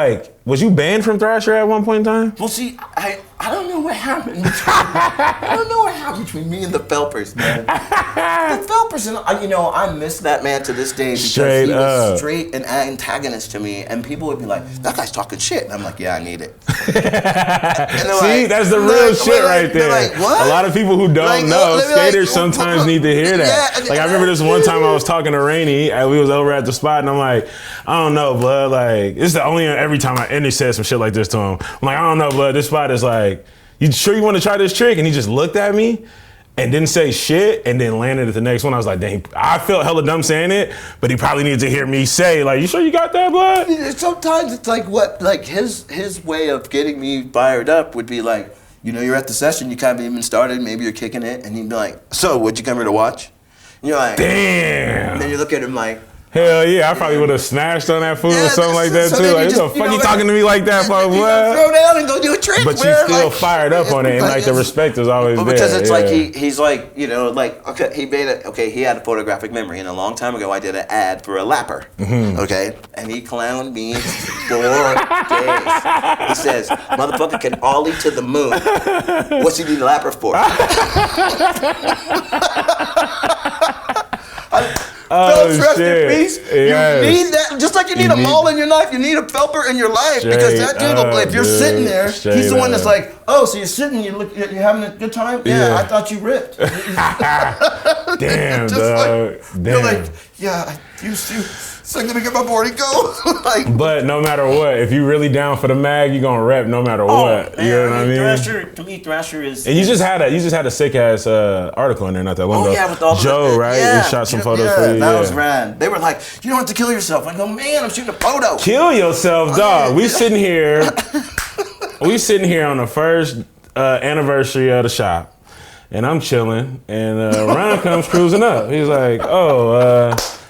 was you banned from Thrasher at one point in time? Well, see, I don't know what happened. I don't know what happened between me and the Phelpers, man. The Phelpers, and I miss that man to this day because he was straight an antagonist to me, and people would be like, "That guy's talking shit," and I'm like, "Yeah, I need it." See, that's the real shit right there. Like, what? A lot of people who don't know, skaters sometimes need to hear that. Yeah, I remember this one time I was talking to Rainey, and we was over at the spot, and I'm like, "I don't know, blood. It's the only every time I said some shit like this to him. I'm like, I don't know, blood. This spot is you sure you want to try this trick?" And he just looked at me and didn't say shit and then landed at the next one. I was like, dang, I felt hella dumb saying it, but he probably needed to hear me say, you sure you got that, blood? Sometimes it's his way of getting me fired up would be you're at the session, you kind of even started, maybe you're kicking it, and he'd be like, so what'd you come here to watch? And you're like, damn. And then you look at him like, hell yeah, I probably would have snatched on that food or something like that too. What the fuck you talking to me like that for? What? Throw down and go do a trick. But you still fired up on it, and the respect is always there. Because it's he's okay, he had a photographic memory, and a long time ago I did an ad for a lapper, okay, and he clowned me for 4 days. He says, motherfucker can ollie to the moon. What's he need a lapper for? Rest in peace. Yes. You need that, just like you need a maul in your life, you need a Phelper in your life, because that dude, if you're sitting there, he's the one that's like, oh, so you're sitting, you're having a good time? Yeah, I thought you ripped. Damn, dog. You're like, yeah, I used to. So I'm gonna get my board and go. But no matter what, if you really down for the mag, you gonna rep no matter what. Man, you know what I mean? To me, Thrasher is. And you just had a sick ass article in there not that long ago. Yeah, with all Joe, right? Yeah, he shot some photos for you. That was rad. They were like, you don't have to kill yourself. I go, man, I'm shooting a photo. Kill yourself, dog. We sitting here on the first anniversary of the shop, and I'm chilling, and Ron comes cruising up. He's like,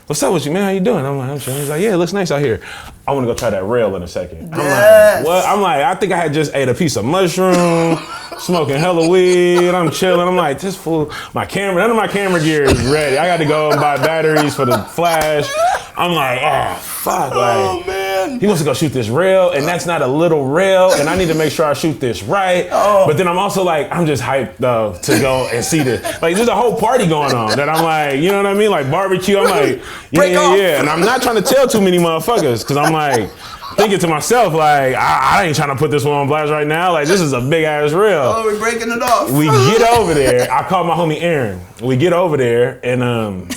what's up with you, man? How you doing? I'm like, I'm chilling. He's like, yeah, it looks nice out here. I want to go try that rail in a second. I'm like, what? I'm like, I think I had just ate a piece of mushroom, smoking hella weed. I'm chilling. I'm like, this fool, none of my camera gear is ready. I got to go and buy batteries for the flash. I'm like, oh, fuck. Oh, man. He wants to go shoot this rail, and that's not a little rail, and I need to make sure I shoot this right. Oh. But then I'm also like, I'm just hyped, though, to go and see this. There's a whole party going on that I'm like, you know what I mean? Barbecue. I'm like, yeah. And I'm not trying to tell too many motherfuckers, because I'm like, thinking to myself, I ain't trying to put this one on blast right now. This is a big ass rail. Oh, we're breaking it off. We get over there. I call my homie Aaron. We get over there, and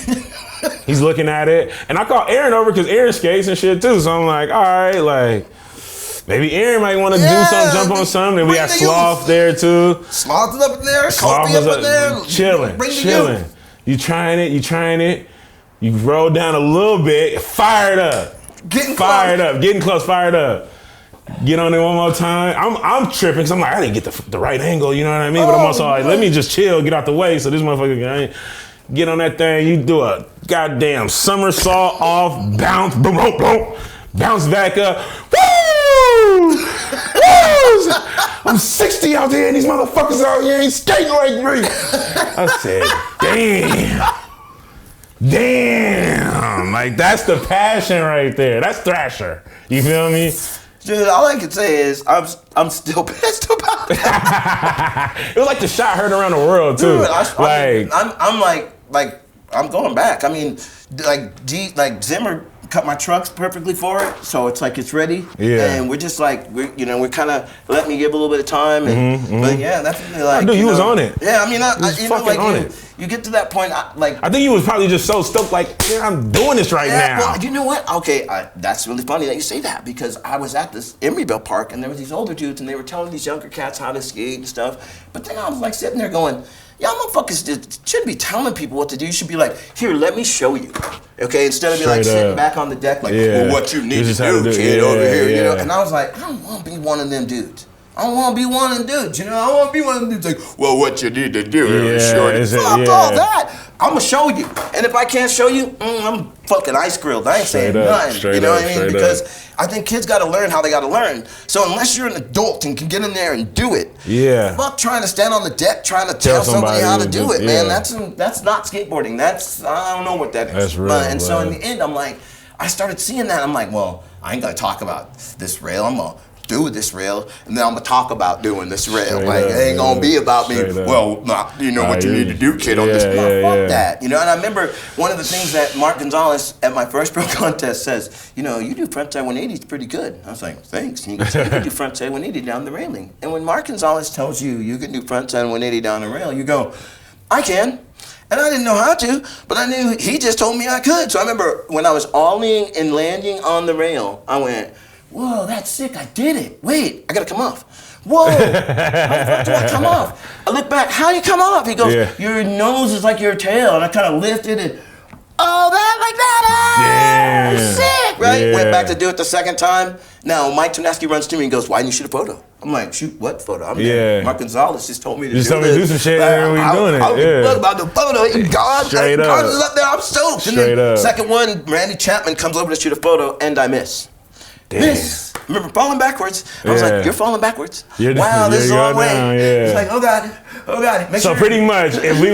he's looking at it. And I call Aaron over because Aaron skates and shit too. So I'm like, all right, maybe Aaron might want to do something, jump on something. And we got Sloth there too. Sloth is up in there. Kobe up in there. Chilling. You trying it. You roll down a little bit, fired up. Getting close, fired up. Get on there one more time. I'm tripping because I'm like, I didn't get the right angle, you know what I mean? But I'm also like, let me just chill, get out the way so this motherfucker can get on that thing. You do a goddamn somersault off, bounce, boom, boom, boom, bounce back up. Woo! Woo! I'm 60 out there and these motherfuckers out here ain't skating like me. I said, damn, that's the passion right there. That's Thrasher. You feel me? Dude, all I can say is I'm still pissed about that. It was like the shot heard around the world too. Dude, I'm going back. I mean, Zimmer cut my trucks perfectly for it, so it's like it's ready. Yeah. And we're just like we're kind of letting me give a little bit of time. And, But yeah, definitely like. Dude, he was on it. Yeah, I mean, He was fucking on it. You get to that point, I think he was probably just so stoked, like, yeah, I'm doing this right now. Well, you know what? Okay, that's really funny that you say that, because I was at this Emeryville Park and there was these older dudes and they were telling these younger cats how to skate and stuff. But then I was like sitting there going, y'all motherfuckers shouldn't be telling people what to do. You should be like, here, let me show you. Okay, instead of be like sitting back on the deck like, well, what you need to do, kid, over here, you know. And I was like, I don't want to be one of them dudes. I don't want to be one of them dudes, you know. I want to be one of them dudes like, well, what you need to do is show you. Fuck all that. I'm going to show you. And if I can't show you, I'm fucking ice grilled. I ain't saying nothing. You know what I mean? Because I think kids got to learn how they got to learn. So unless you're an adult and can get in there and do it, fuck trying to stand on the deck trying to tell somebody how to do it, man. That's not skateboarding. I don't know what that is. That's real, and so in the end, I'm like, I started seeing that. I'm like, well, I ain't going to talk about this rail. I'm going to do this rail, and then I'm gonna talk about doing this rail. It ain't gonna be about me. Well, you know what you need to do, kid, on this. Fuck that. You know, and I remember one of the things that Mark Gonzalez at my first pro contest says, you know, you do frontside 180s pretty good. I was like, thanks. And he goes, you can do frontside 180 down the railing. And when Mark Gonzalez tells you you can do frontside 180 down the rail, you go, I can. And I didn't know how to, but I knew he just told me I could. So I remember when I was ollie and landing on the rail, I went, whoa, that's sick, I did it. Wait, I gotta come off. Whoa, how the fuck do I come off? I look back, how do you come off? He goes, your nose is like your tail. And I kind of lifted it. Oh, that like that, sick, right? Went back to do it the second time. Now, Mike Tunaski runs to me and goes, why didn't you shoot a photo? I'm like, shoot what photo? I'm there. Mark Gonzalez just told me to do this. Just told me to do some shit and we're doing it. I was about the photo. God is up there, I'm stoked. Straight up. Second one, Randy Chapman comes over to shoot a photo and I miss. Miss. Remember falling backwards? I was like, you're falling backwards. Wow, this is a long way. It's like, oh God. So pretty much, if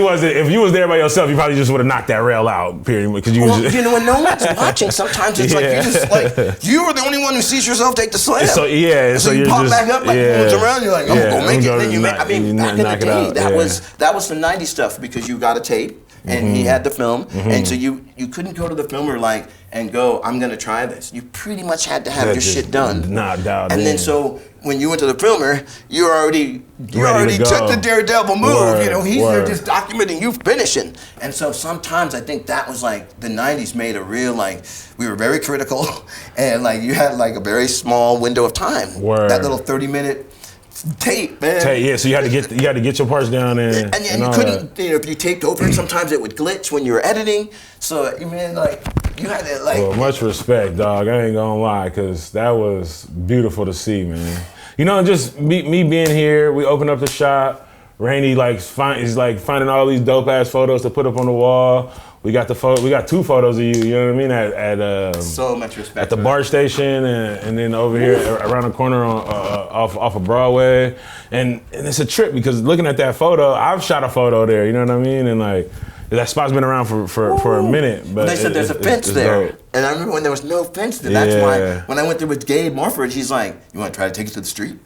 you was there by yourself, you probably just would have knocked that rail out. Period. Because you when no one's watching, sometimes it's like you just like you are the only one who sees yourself take the slam. So you pop just, back up like moves around. You're like, I'm gonna make it. Then you make. I mean, back in the day, that was some '90s stuff because you got a tape. And he had the film, and so you couldn't go to the filmer and go, I'm gonna try this. You pretty much had to have your shit done. And then so when you went to the filmer, you already took the daredevil move. You know, he's there just documenting you finishing. And so sometimes I think that was like the '90s made a real we were very critical, and you had a very small window of time. That little 30-minute. Tape, man. So you had to get your parts down and you couldn't. If you taped over it, sometimes it would glitch when you were editing. So you had to Well, much respect, dog. I ain't gonna lie, cause that was beautiful to see, man. You know, just me being here. We opened up the shop. Randy is finding all these dope ass photos to put up on the wall. We got we got 2 photos of you. You know what I mean? At so much respect at the BART station, and then over here around the corner off of Broadway, and it's a trip because looking at that photo, I've shot a photo there. You know what I mean? And that spot's been around for a minute. But they said there's a fence there, dope. And I remember when there was no fence there. That's why when I went there with Gabe Morford, he's like, "You want to try to take it to the street?"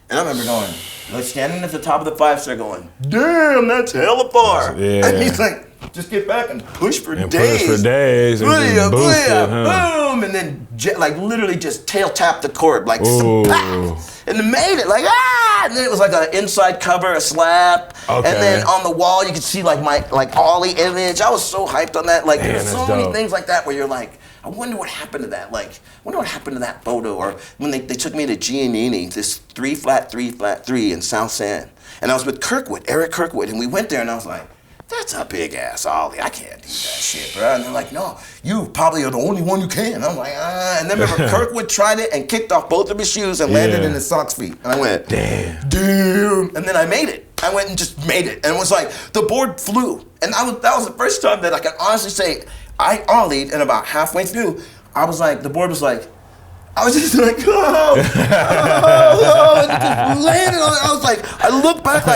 And I remember going, standing at the top of the 5-star going, damn, that's hella far. And he's like, just get back and push for days. Boom. And then literally just tail tap the cord, and then made it and then it was an inside cover, a slap. And then on the wall you could see my ollie image. I was so hyped on that. There's so many things like that where you're like, I wonder what happened to that. I wonder what happened to that photo. Or when they took me to Giannini, this 3-flat-3 in South San. And I was with Eric Kirkwood, and we went there and I was like, that's a big ass ollie. I can't do that shit, bro. And they're like, no, you probably are the only one who can. I'm like, And then remember, Kirkwood tried it and kicked off both of his shoes and landed in his socks feet. And I went, damn. And then I made it. I went and just made it. And it was the board flew. And that was the first time that I can honestly say, I ollied, and about halfway through, I was the board was I was just and it just landed on it. I was I looked back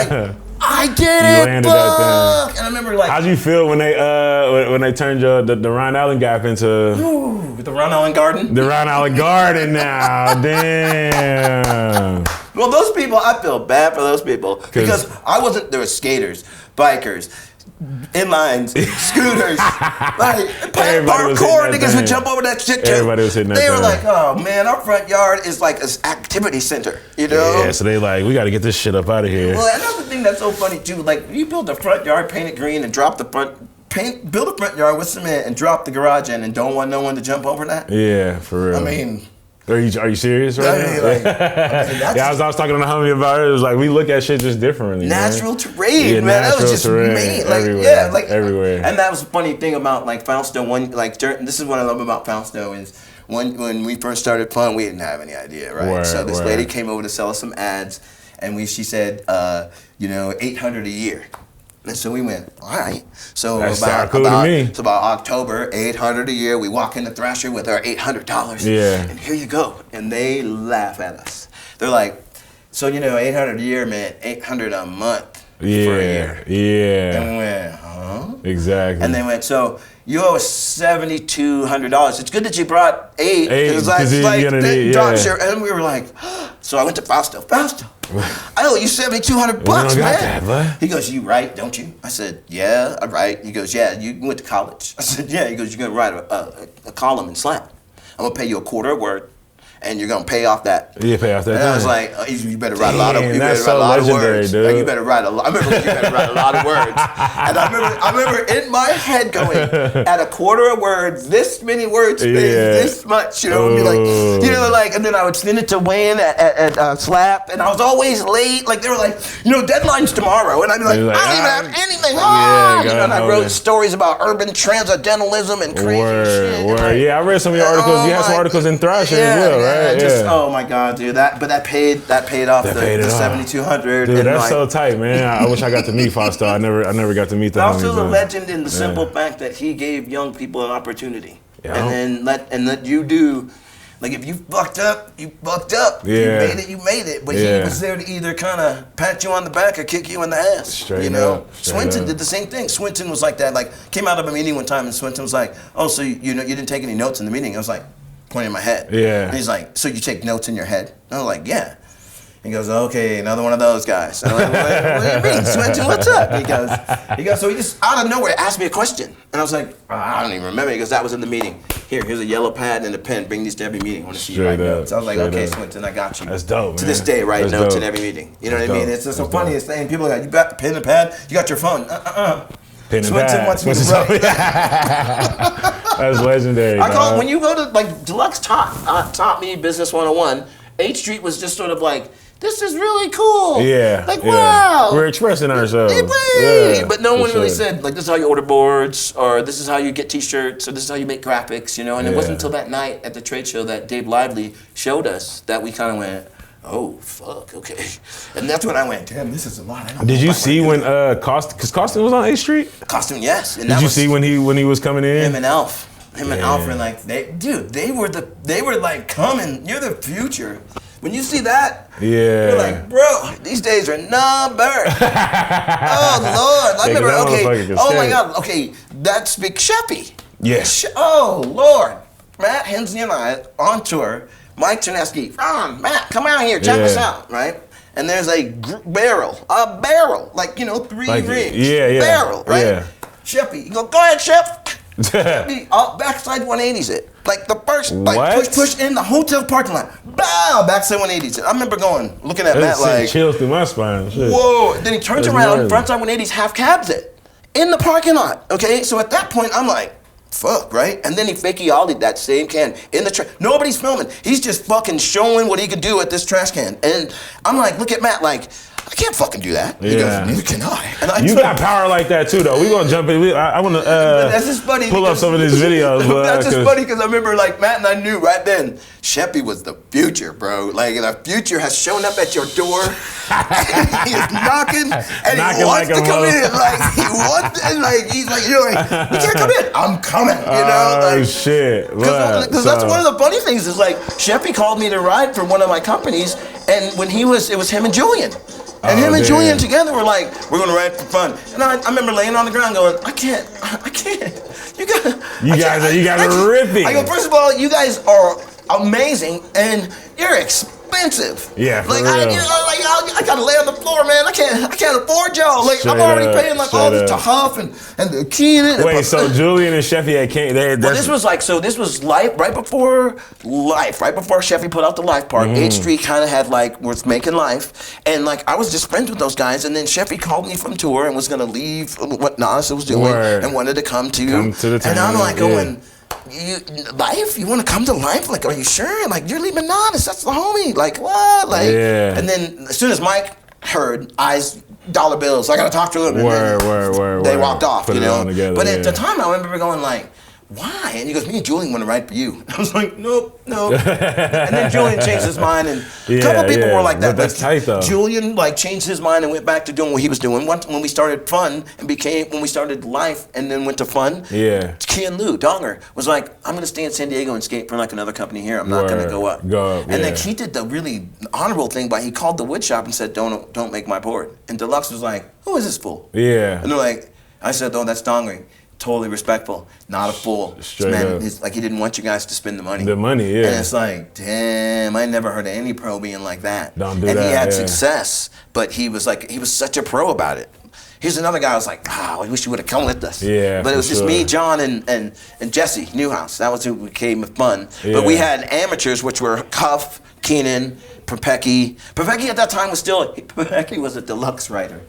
I did it, Buck! And I remember like. How'd you feel when they turned the Ron Allen Gap into the Ron Allen Garden? The Ron Allen Garden now. Damn. Well, those people, I feel bad for those people because there were skaters, bikers, inlines, scooters, like parkour niggas would jump over that shit too. Everybody was hitting that. They were like, oh man, our front yard is like an activity center, you know? Yeah, so they like, we got to get this shit up out of here. Well, another thing that's so funny too, like you build a front yard, paint it green, and build a front yard with cement and drop the garage in, and don't want no one to jump over that. Yeah, for real. I mean. Are you serious right now? Like, yeah, I was talking to the homie about it. It was like we look at shit just differently. Natural terrain, man. That was just made. Like, everywhere, everywhere. And that was the funny thing about like Fausto. This is what I love about Fausto is when we first started playing, we didn't have any idea, right? So this lady came over to sell us some ads, and she said, $800 a year. And so we went, all right. So about October, $800 a year. We walk into Thrasher with our $800. Yeah. And here you go. And they laugh at us. They're like, so $800 a year meant $800 a month for a year. Yeah. And we went, huh? Exactly. And they went, so you owe us $7,200. It's good that you brought $8. And we were like, so I went to Fausto. I owe you $7,200, man. He goes, you write, don't you? I said, yeah, I write. He goes, yeah, you went to college. I said, yeah. He goes, you're gonna write a column in Slam. I'm gonna pay you $0.25 a word, and you're gonna pay off that. Yeah, pay off that. And I was like, you better write a lot of. Words. Dude. Like, you better write a lot. I remember you better write a lot of words. And I remember in my head going, at $0.25 a word, this many words, this much, and be like, and then I would send it to Wayne at Slap, and I was always late. Like they were like, deadline's tomorrow, and I'd be like, I don't even have anything. And I wrote stories about urban transcendentalism and crazy shit. Yeah, I read some of your articles. You had some articles in Thrasher as well, right? Oh my God, dude! That paid off the $7,200. Dude, that's so tight, man. I wish I got to meet Fausto. I never got to meet the homies. Fausto's a legend in the simple fact that he gave young people an opportunity, and let you do. Like if you fucked up, you fucked up. Yeah. You made it. But he was there to either kind of pat you on the back or kick you in the ass. Straight up. Swinton did the same thing. Swinton was like that. Like came out of a meeting one time and Swinton was like, "Oh, so you didn't take any notes in the meeting?" I was like, pointing in my head. Yeah. And he's like, "So you take notes in your head?" And I was like, "Yeah." He goes, "Okay, another one of those guys." I'm like, what do you mean, Swinton? What's up? He goes, so he just out of nowhere asked me a question. And I was like, I don't even remember. He goes, that was in the meeting. Here's a yellow pad and a pen. Bring these to every meeting. I want to see you write notes. I was like, okay, Swinton, I got you. That's dope, man. To this day, write notes in every meeting. You know what I mean? It's just the funniest thing. People are like, you got the pen and pad? You got your phone? Pen and Swinton pad. wants me to write. That's legendary. I call it, when you go to, like, Deluxe taught me Business 101, H Street was just sort of like, this is really cool. Yeah. Like, wow. We're expressing ourselves. But no one really said, like, this is how you order boards, or this is how you get T-shirts, or this is how you make graphics, And it wasn't until that night at the trade show that Dave Lively showed us that we kind of went, oh, fuck, okay. And that's when I went, damn, this is a lot. Did you see when because Costin was on 8th Street? Costin, yes. And did you see when he was coming in? Him and Alf. And Alf were like, they were like, coming, you're the future. When you see that, you're like, bro, these days are numbered. Oh, Lord. I remember, oh my God, that's Big Sheppy. Yeah. Oh, Lord. Matt Hensley and I on tour, Mike Terneski, Matt, come out here, check us out, right? And there's a barrel, like, 3 rings. Barrel, right? Yeah. Sheppy, you go ahead, Shep. Sheppy, backside 180s it. Like the first, like push in the hotel parking lot. Bow, backside 180s it. I remember looking at Matt like. Chills through my spine. Shit. Whoa. Then he turns around, frontside 180s, half cabs it. In the parking lot, okay? So at that point, I'm like, fuck, right? And then he fakey-ollied that same can in the trash. Nobody's filming. He's just fucking showing what he could do at this trash can. And I'm like, look at Matt like, I can't fucking do that. He goes, neither can I. And you got power like that too, though. We gonna jump in. I want to pull up some of these videos. That's just funny because I remember like Matt and I knew right then, Sheppy was the future, bro. Like the future has shown up at your door. He is knocking and he wants to come in. Like he wants, and like he's like, you're like, we can't come in. I'm coming. Oh shit! Because that's one of the funny things is like Sheppy called me to ride for one of my companies, and when it was him and Julian. And him and damn. Julian together were like, we're gonna ride for fun. And I remember laying on the ground going, I can't. You guys are ripping. I go, first of all, you guys are amazing, and you're expensive. Yeah, for like real. I gotta lay on the floor, man. I can't afford y'all. Like Straight I'm already up, paying like all this to Huff and the Keenan. Wait, so Julian and Sheffy had came. Well, this was Life right before Sheffy put out the Life part. 8th Street kind of had was making Life, and I was just friends with those guys. And then Sheffy called me from tour and was gonna leave what Nas was doing and wanted to come to the town. And I'm like going. Life? You want to come to Life? Like, are you sure? Like, you're leaving Nas. That's the homie. Like, what? Like, and then as soon as Mike heard eyes, dollar bills, I gotta talk to him. And they walked off. Put you it know. all together, But at the time, I remember going like, why? And he goes, me and Julian want to write for you. I was like, nope. And then Julian changed his mind, and a couple people were like that. But that's tight though. Julian changed his mind and went back to doing what he was doing. When we started Fun and when we started Life and then went to Fun. Yeah. Ken Lou Donger was like, I'm gonna stay in San Diego and skate for another company here. I'm not gonna go up. And then he did the really honorable thing by he called the wood shop and said, don't make my board. And Deluxe was like, who is this fool? Yeah. And they're like, I said, oh, that's Donger. Totally respectful, not a fool. Straight up. It's like he didn't want you guys to spend the money. The money, yeah. And it's like, damn, I never heard of any pro being like that. Don't do and that, he had yeah. success, but he was such a pro about it. Here's another guy I was like, I wish you would have come with us. Yeah, but it was just sure. me, John, and Jesse Newhouse. That was who became fun. Yeah. But we had amateurs, which were Huff, Keenan, Perpecki. Perpecki at that time Perpecki was a deluxe writer.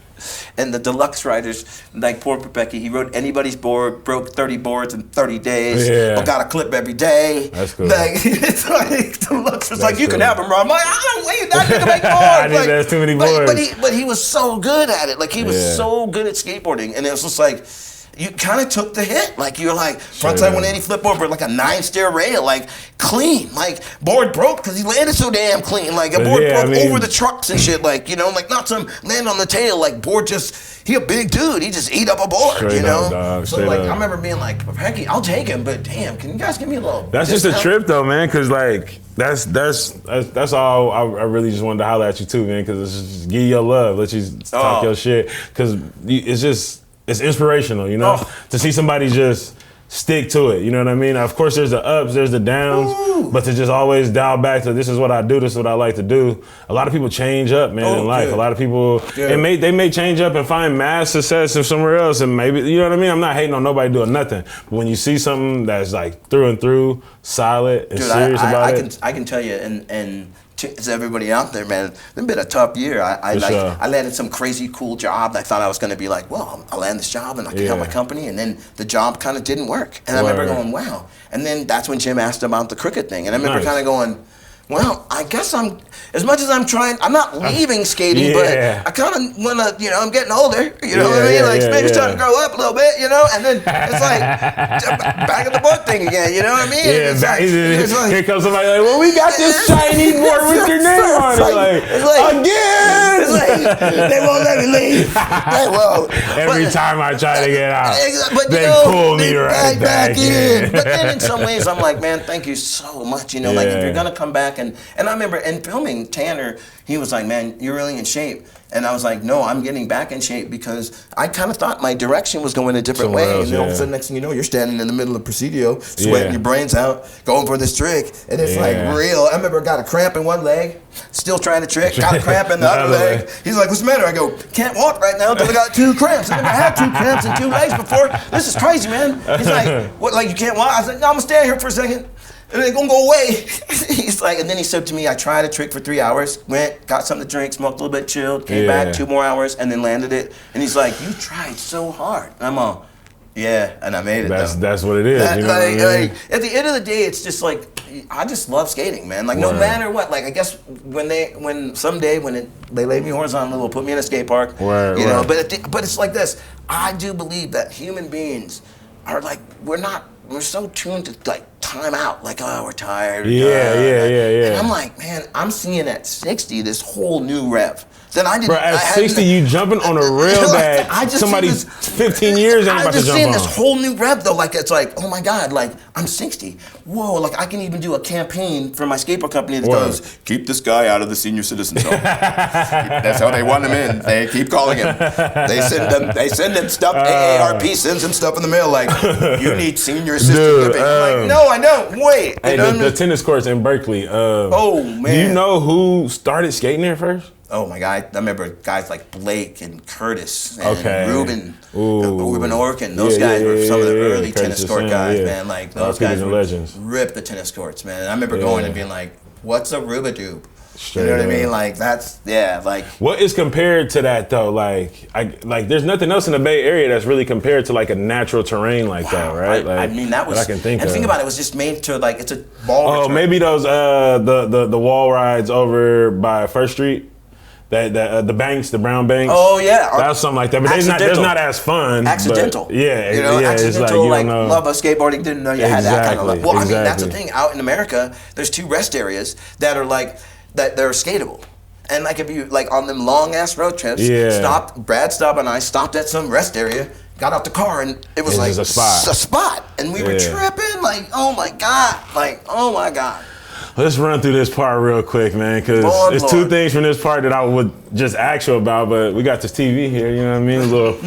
And the deluxe writers, like poor Perpecki, he wrote anybody's board, broke 30 boards in 30 days, Yeah. got a clip every day. That's cool. It's like deluxe was That's you can cool. have him, bro. I'm like, I don't wait, that nigga make boards. I need that's too many boards. But he was so good at it. Like he was so good at skateboarding, and it was just like. You kind of took the hit. Like you're like frontside 180 flip over like a 9-stair rail, like clean. Like board broke because he landed so damn clean. Like a board broke over the trucks and shit. Like like not some land on the tail. Like board he a big dude. He just ate up a board. Straight up, dog. So Straight like up. I remember being like, Hecky, I'll take him, but damn, can you guys give me a little? That's just a trip though, man. Cause like that's all. I really just wanted to holler at you too, man. Cause it's just give you your love, let you talk your shit. Cause it's inspirational, to see somebody just stick to it. You know what I mean? Of course, there's the ups, there's the downs, but to just always dial back to this is what I do, this is what I like to do. A lot of people change up, man, in life. A lot of people, they may change up and find mass success somewhere else, and maybe, you know what I mean? I'm not hating on nobody doing nothing, but when you see something that's like through and through, solid, and serious about it. I can tell you, and to everybody out there, man, it's been a tough year. I landed some crazy cool job. I thought I was going to be like, well, I'll land this job and I can help my company. And then the job kind of didn't work. And I remember going, wow. And then that's when Jim asked about the crooked thing. And I remember kind of going, well, I guess as much as I'm trying, I'm not leaving skating, but I kind of want to, I'm getting older, you know what I mean? Like, maybe it's time to grow up a little bit, and then it's like, back at the book thing again, you know what I mean? It's like, here comes somebody like, well, we got this shiny board with your name on it. It's like, again! It's like, they won't let me leave. They won't. Every time I try to get out, but, they pull me right back in. But then in some ways, I'm like, man, thank you so much, like, if you're going to come back, and I remember in filming Tanner, he was like, man, you're really in shape. And I was like, no, I'm getting back in shape because I kind of thought my direction was going a different way. And then all of a sudden, next thing you know, you're standing in the middle of Presidio, sweating your brains out, going for this trick. And it's like real. I remember I got a cramp in one leg, still trying to trick, got a cramp in the other leg. He's like, what's the matter? I go, can't walk right now because I got 2 cramps. I never had 2 cramps in 2 legs before. This is crazy, man. He's like, what, like you can't walk? I was like, no, I'm going to stay here for a second. And they're gonna go away. He's like, and then he said to me, I tried a trick for 3 hours, went, got something to drink, smoked a little bit, chilled, came back 2 more hours, and then landed it. And he's like, you tried so hard. And I'm all, yeah, and I made it. That's what it is. At the end of the day, it's just like, I just love skating, man. Like no matter what. Like I guess when someday they lay me horizontally, will put me in a skate park. But it's like this. I do believe that human beings are like we're so tuned to like time out, like, oh, we're tired. Yeah. And I'm like, man, I'm seeing at 60 this whole new rev. Then I didn't. Bro, at 60, you jumping on a rail that somebody's 15 years ain't about to jump on. I just seen this whole new rev though. Like it's like, oh my God, like I'm 60. Whoa, like I can even do a campaign for my skateboard company that goes, keep this guy out of the senior citizens home. That's how they want him in. They keep calling him. They send him stuff. AARP sends him stuff in the mail like, you need senior assistant living. I'm like, no, I don't. Wait. Hey, the tennis courts in Berkeley. Oh man. Do you know who started skating there first? Oh my God! I remember guys like Blake and Curtis and Ruben Orkin. Those guys were some of the early tennis court guys, man. Like those guys ripped the tennis courts, man. And I remember going and being like, "What's a Rubadoob?" You know what I mean? Like that's like. What is compared to that though? Like there's nothing else in the Bay Area that's really compared to like a natural terrain like that, right? I mean that was. I can think about it, was just made to like it's a ball. Oh, maybe those the wall rides over by First Street. The banks, the brown banks. Oh yeah, that's something like that. But there's not as fun. Accidental. But yeah, you know, accidental. It's like, you like don't know. Love of skateboarding. Didn't know you had that kind of love. Well, I mean that's the thing. Out in America, there's 2 rest areas that are like that. They're skatable. And like if you like on them long ass road trips, Brad stopped and I stopped at some rest area, got out the car and it was like a spot, and we were tripping like oh my god. Let's run through this part real quick, man, because there's 2 things from this part that I would just ask you about, but we got this TV here, you know what I mean? A little,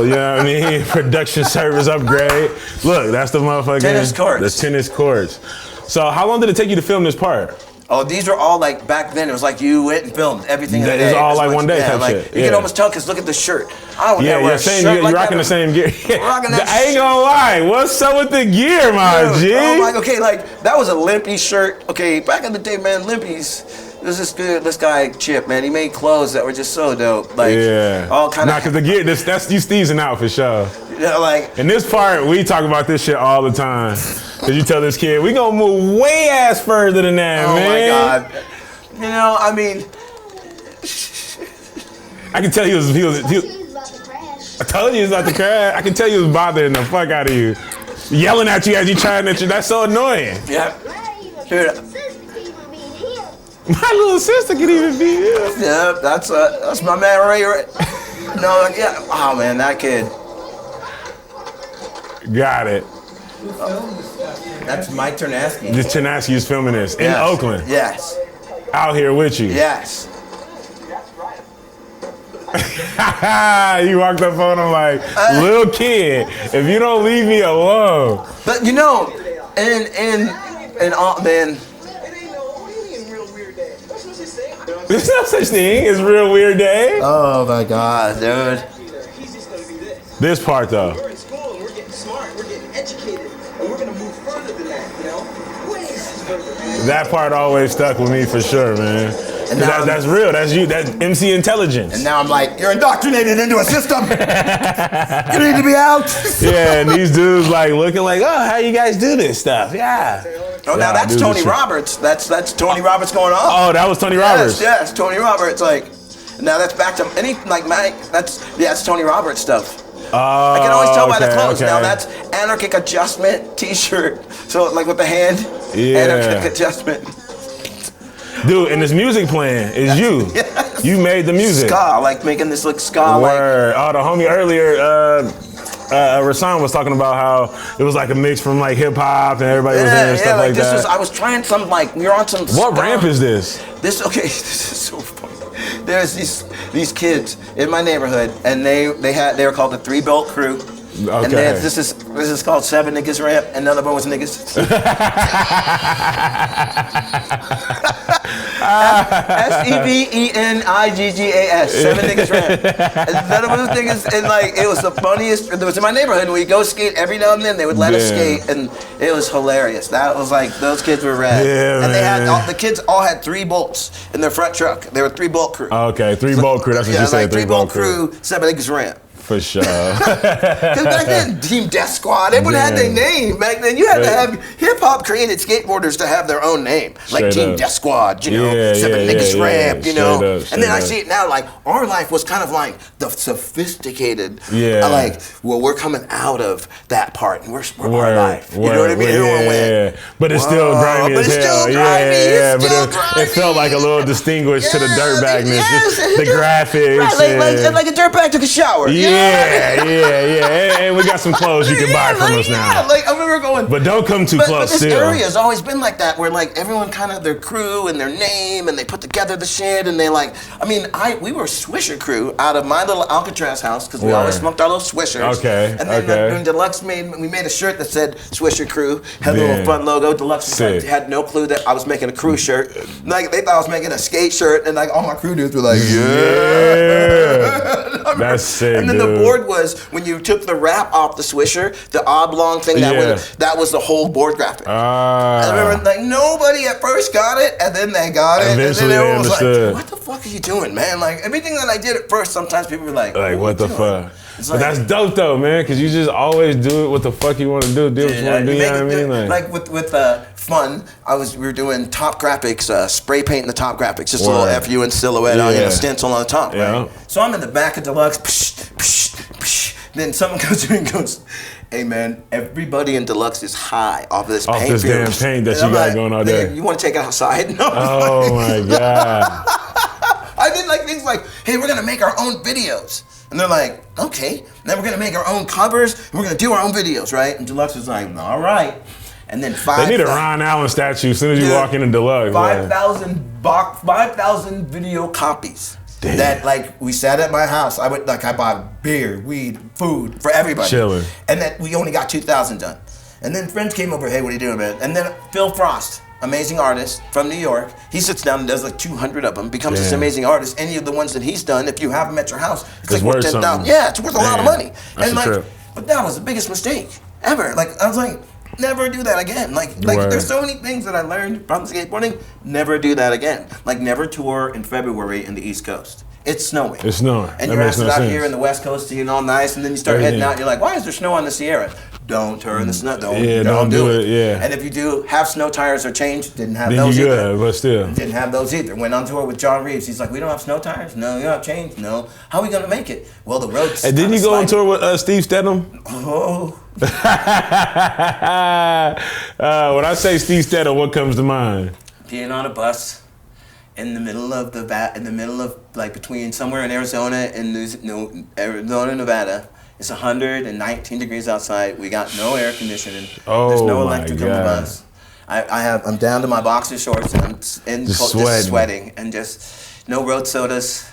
you know what I mean? Production service upgrade. Look, that's the motherfucking tennis courts. The tennis courts. So how long did it take you to film this part? Oh, these were all like back then. It was like you went and filmed everything. It was all like one day type shit. You can almost tell because look at the shirt. I don't wear a shirt you're like rocking the same gear. Rocking that I ain't gonna lie. What's up with the gear, my G? Oh my, okay, like that was a Limpy shirt. Okay, back in the day, man, Limpy's. There's this guy Chip, man. He made clothes that were just so dope. Like all kind of. Nah, cause the gear, that's you steezing out for sure. Yeah, like in this part, we talk about this shit all the time. Cause you tell this kid, we gonna move way ass further than that, man. Oh my God. You know, I mean, I can tell he was I told you he was about to crash. I can tell he was bothering the fuck out of you, yelling at you as you trying to. That's so annoying. Yeah. My little sister can even beat him. Yeah, that's my man Ray. No, yeah. Oh man, that kid. Got it. That's Mike Ternasky. This Ternasky is filming this in Oakland. Yes. Out here with you. Yes. You walked up on him like, little kid, if you don't leave me alone. But you know, and all, man. There's no such thing as real weird day. Oh my God, dude. This part though. We're in school and we're getting smart, we're getting educated, and we're gonna move further than that, you know? Ways further, man. That part always stuck with me for sure, man. And that's real. That's you. That's MC intelligence. And now I'm like, you're indoctrinated into a system. You need to be out. Yeah, and these dudes like looking like, oh, how you guys do this stuff? Yeah. Oh, now that's Tony Roberts. That's Tony Roberts going on. Oh, that was Tony Roberts. Yes, Tony Roberts. Like, now that's back to any like Mike. That's Tony Roberts stuff. Oh, I can always tell by the clothes. Okay. Now that's Anarchic Adjustment T-shirt. So like with the hand, Anarchic Adjustment. Dude, and this music playing is you. Yes. You made the music. Ska, like making this look ska. Word. Oh, the homie earlier, Rasan was talking about how it was like a mix from like hip hop and everybody was in and stuff like that. I was trying some like we were on some. What ramp is this? This is so funny. There's these kids in my neighborhood and they were called the 3-Bolt Crew. Okay. And then this is called 7 Niggas Ramp, and the other one was Niggas. SEVENIGGAS, 7 Niggas Ramp. And none of those niggas, and like it was the funniest. It was in my neighborhood, and we go skate every now and then. They would let us skate, and it was hilarious. That was like those kids were rad. Yeah, and they had the kids all had 3 bolts in their front truck. They were 3-Bolt Crew. Okay, 3-Bolt Crew. That's what you said. Like 3-Bolt Crew, 7 Niggas Ramp. For sure. Because back then, Team Death Squad, everyone had their name. Back then, you had to have, hip hop created skateboarders to have their own name. Like Team Death Squad, you know, Seven Niggas Ramp, you know. And then I see it now, like, our life was kind of like the sophisticated, like, well, we're coming out of that part, and we're our life. You know what I mean? Everyone went, but it's still grimy as hell. But it felt like a little distinguished to the dirtbagness. The graphics. Right, like a dirtbag took a shower. And we got some clothes you can buy from us now. Like, I remember going. But don't come too close. But this still. area has always been like that, where like everyone kind of their crew and their name, and they put together the shit, and they like. I mean, we were Swisher crew out of my little Alcatraz house because we always smoked our little Swishers. Okay. And then when Deluxe we made a shirt that said Swisher Crew, had a little front logo. Deluxe had no clue that I was making a crew shirt. Like they thought I was making a skate shirt, and like all my crew dudes were like, That's sick. And then the board was when you took the wrap off the Swisher, the oblong thing that was the whole board graphic. I remember like nobody at first got it, and then they got it, Eventually and then everyone was understood. like, "What the fuck are you doing, man?" Like everything that I did at first, sometimes people were like, what the fuck? But like, that's dope though, man, because you just always do it what the fuck you want to do. Do what you want to do, you know what I mean? Like with fun, we were doing top graphics, spray painting the top graphics, just a little FU and silhouette on a stencil on the top, right? So I'm in the back of Deluxe, then someone comes to me and goes, "Hey man, everybody in Deluxe is high off of this paint. Off this damn paint that you got going on there. You want to take it outside?" No. Oh my God. I did like things like, "Hey, we're gonna make our own videos." And they're like, "Okay." Then we're gonna make our own covers, and we're gonna do our own videos, right? And Deluxe was like, "All right." And then they need a Ron Allen statue as soon as you walk into Deluxe. 5,000 video copies. Damn. That like we sat at my house. I bought beer, weed, food for everybody. Chilling. And then we only got 2,000 done. And then friends came over, "Hey, what are you doing, man?" And then Phil Frost, amazing artist from New York, he sits down and does like 200 of them, becomes this amazing artist. Any of the ones that he's done, if you have them at your house, it's like worth 10,000. Yeah, it's worth a lot of money. That's and but that was the biggest mistake ever. Like I was like, never do that again. Like there's so many things that I learned from skateboarding. Never do that again. Like never tour in February in the East Coast. It's snowing. It's snowing. And you're out here in the West Coast, you're all nice, and then you start heading out, and you're like, "Why is there snow on the Sierra?" Don't turn the snow. Don't do it. Yeah. And if you do have snow tires or change, didn't have then those you either. Good, but still. Didn't have those either. Went on tour with John Reeves. He's like, "We don't have snow tires? No. You don't have change? No. How are we gonna make it?" Well, the roads. And didn't you go on tour with Steve Stedham? Oh. When I say Steve Stedham, what comes to mind? Being on a bus in the middle of like between somewhere in Arizona and Arizona, Nevada. It's 119 degrees outside. We got no air conditioning. There's no electric on the bus. I'm down to my boxer shorts and I'm just sweating and just no road sodas.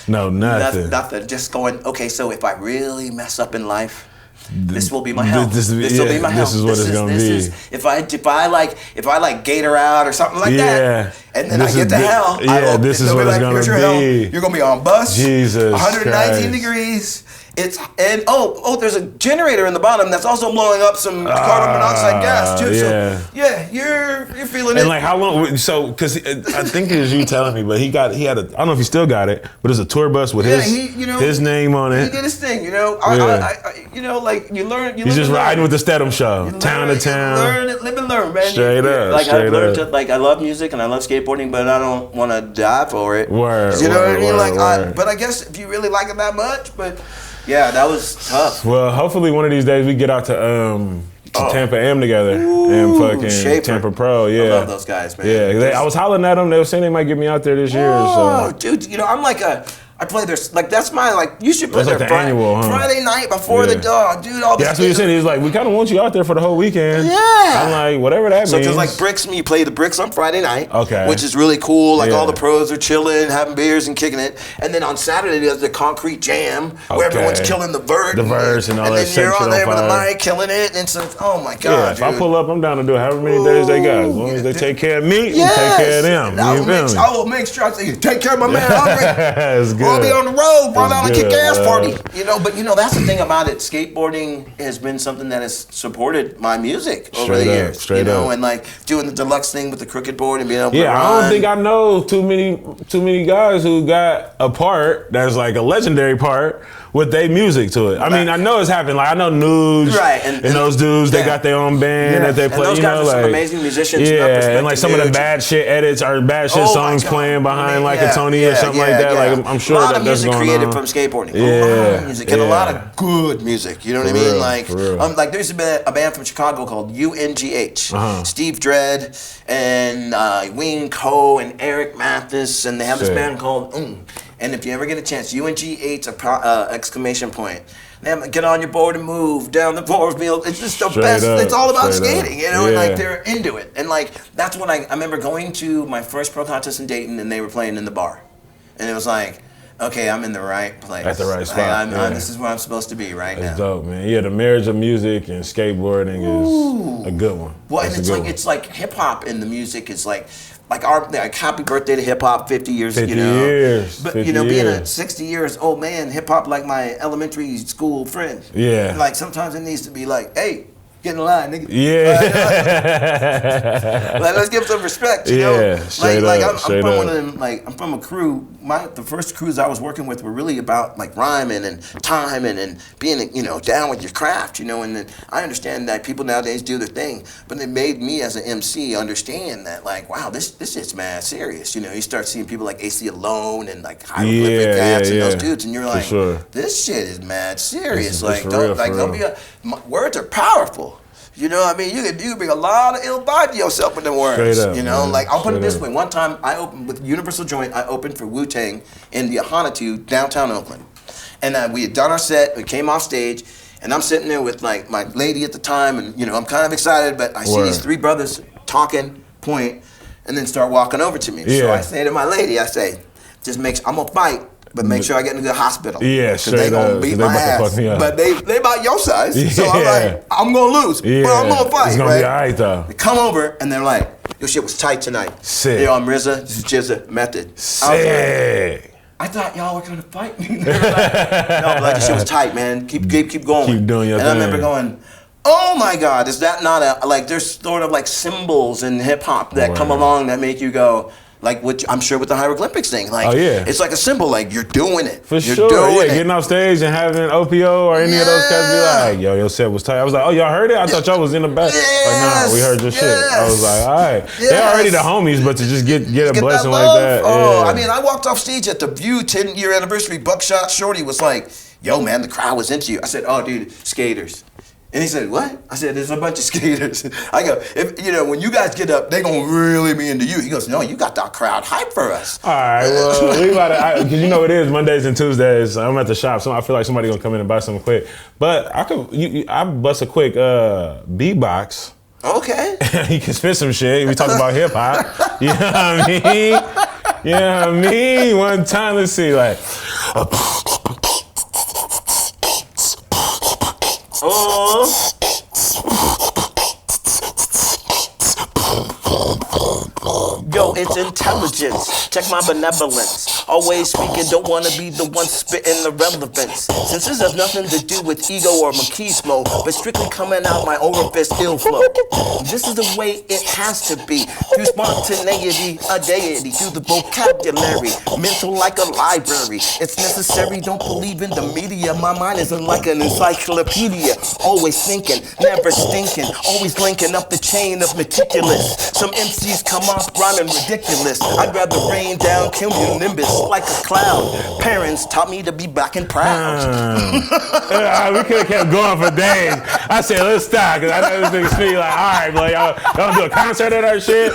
No, nothing. Nothing. Just going, okay, so if I really mess up in life, this will be my health. This will be my health. This is what it's gonna be. If I gator out or something like that, and then I get to hell. This is what it's gonna be. You're gonna be on bus. Jesus 119 degrees. There's a generator in the bottom that's also blowing up some carbon monoxide gas too. So you're feeling it. And like how long? So because I think it was you telling me, but he had I don't know if he still got it, but it's a tour bus with his name on it. He did his thing, you know. Like you learn. He's just riding with the Stedham show, town to town. Live and learn, man. Straight up. Like I've learned to I love music and I love skateboarding, but I don't want to die for it. Word. You know what I mean? But I guess if you really like it that much, but. Yeah, that was tough. Well, hopefully one of these days we get out to Tampa Am together and fucking Shaper. Tampa Pro. Yeah, I love those guys, man. Yeah, I was hollering at them. They were saying they might get me out there this year. Oh, dude, you know I'm like I play there, that's my, you should play there Friday night before the dog, dude. That's what you're saying. He's like, we kind of want you out there for the whole weekend. Yeah. I'm like, whatever that means. So, because Bricks, you play the Bricks on Friday night. Okay. Which is really cool. Like, all the pros are chilling, having beers and kicking it. And then on Saturday, there's the Concrete Jam, where everyone's killing the vert. The verse and all that shit. And then you're on there with the mic, killing it. And so, oh my God. Yeah, if I pull up, I'm down to do however many days they got. As long as they take care of me, we take care of them. I will make sure I say, take care of my man, Hongry. That's good. I'll be on the road. Brought out a kick-ass party, but that's the thing about it. Skateboarding has been something that has supported my music over the years, and like doing the deluxe thing with the crooked board and being able to run. I don't think I know too many guys who got a part that's like a legendary part with their music to it. I mean, I know it's happened. Like I know Nudes, right, and those dudes, they got their own band that they play. And those guys are some amazing musicians. Yeah, and like some of the bad shit edits or bad shit songs playing behind like a Tony or something like that. Like I'm sure that that's going on. A lot of music created from skateboarding. A lot of music and a lot of good music. You know what I mean? Like there's a band from Chicago called UNGH. Steve Dredd and Wayne Coe and Eric Mathis, and they have this band called And if you ever get a chance, UNGH exclamation point. Get on your board and move down the forest field. It's just the best. It's all about skating, you know. And like they're into it, and like that's when I remember going to my first pro contest in Dayton, and they were playing in the bar, and it was like, okay, I'm in the right place. At the right spot. This is where I'm supposed to be right now. That's dope, man. Yeah, the marriage of music and skateboarding is a good one. Well, and it's like hip hop and the music is like our happy birthday to hip hop, 50 years. 50 years. But being a 60 years old man, hip hop like my elementary school friend. Yeah. Like sometimes it needs to be like, hey, get in line, nigga. Yeah. Like let's give some respect, you know. I'm from one of them. Like I'm from a crew. The first crews I was working with were really about like rhyming and timing and being down with your craft, And then I understand that people nowadays do their thing, but it made me as an MC understand that like, wow, this is mad serious. You start seeing people like AC Alone and like Hieroglyphic Cats and those dudes, and you're like, this shit is mad serious. Don't be words are powerful. You know what I mean? You can bring a lot of ill vibe to yourself with them words. Up, like I'll put it this way. One time I opened with Universal Joint, I opened for Wu-Tang in the Ahana downtown Oakland. And we had done our set, we came off stage, and I'm sitting there with like my lady at the time, and I'm kind of excited, but I see these three brothers talking, point, and then start walking over to me. So I say to my lady, I say, I'm gonna fight. But make sure I get in a good hospital. Yeah, because they gonna beat my ass. But they about your size, so I'm like, I'm gonna lose, but I'm gonna fight. It's gonna be all right though. They come over and they're like, your shit was tight tonight. Sick. I'm RZA, this is Jizza, Method. Sick. I thought y'all were gonna fight me. They were like, no, but like the shit was tight, man. Keep going. Keep doing your thing. And I remember going, oh my God, is that not there's sort of like symbols in hip hop that come along that make you go. Like what I'm sure with the hieroglyphics thing, like it's like a symbol, like you're doing it. For sure, getting off stage and having OPO or any of those cats be like, yo, your set was tight. I was like, oh, y'all heard it? I thought y'all was in the back. Like, nah, we heard your shit. I was like, all right. They're already the homies, but to just get a blessing like that. Oh, I mean, I walked off stage at the View 10-year anniversary. Buckshot Shorty was like, yo, man, the crowd was into you. I said, oh, dude, skaters. And he said, what? I said, there's a bunch of skaters. I go, when you guys get up, they gonna really be into you. He goes, no, you got that crowd hype for us. All right, well, we about to, because it is Mondays and Tuesdays. I'm at the shop, so I feel like somebody gonna come in and buy something quick. But I bust a quick beatbox. Okay. You can spit some shit. We talk about hip hop. You know what I mean? You know what I mean? One time, let's see, like. Yo, it's intelligence. Check my benevolence. Always speaking, don't wanna be the one spitting the relevance. Since this has nothing to do with ego or machismo, but strictly coming out my orifice ill flow. This is the way it has to be. Through spontaneity, a deity. Through the vocabulary, mental like a library. It's necessary, don't believe in the media. My mind is like an encyclopedia. Always thinking, never stinking. Always linking up the chain of meticulous. Some MCs come off rhyming ridiculous. I'd rather rain down cumulonimbus like a cloud. Parents taught me to be black and proud. We could have kept going for days. I said, let's stop, because I know this nigga speak like, all right, bro, y'all do a concert of that shit?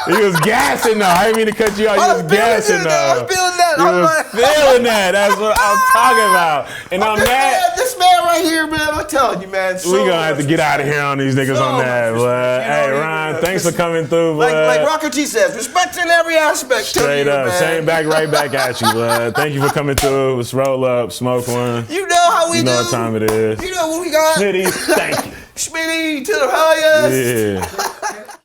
He was gassing though. I didn't mean to cut you out. He was gassing though. I was feeling that. You was feeling that. That's what I'm talking about. And on that. This man right here, man, I'm telling you, man. We gonna have to get out of here on these niggas on that, but hey, Ron, thanks for coming through, like Rocker T says, respect in every aspect. Straight up, same back, right back at you, bud. Thank you for coming through. Let's roll up, smoke one. You know how we do. You know what time it is. You know what we got. Smitty, thank you. Smitty to the highest. Yeah.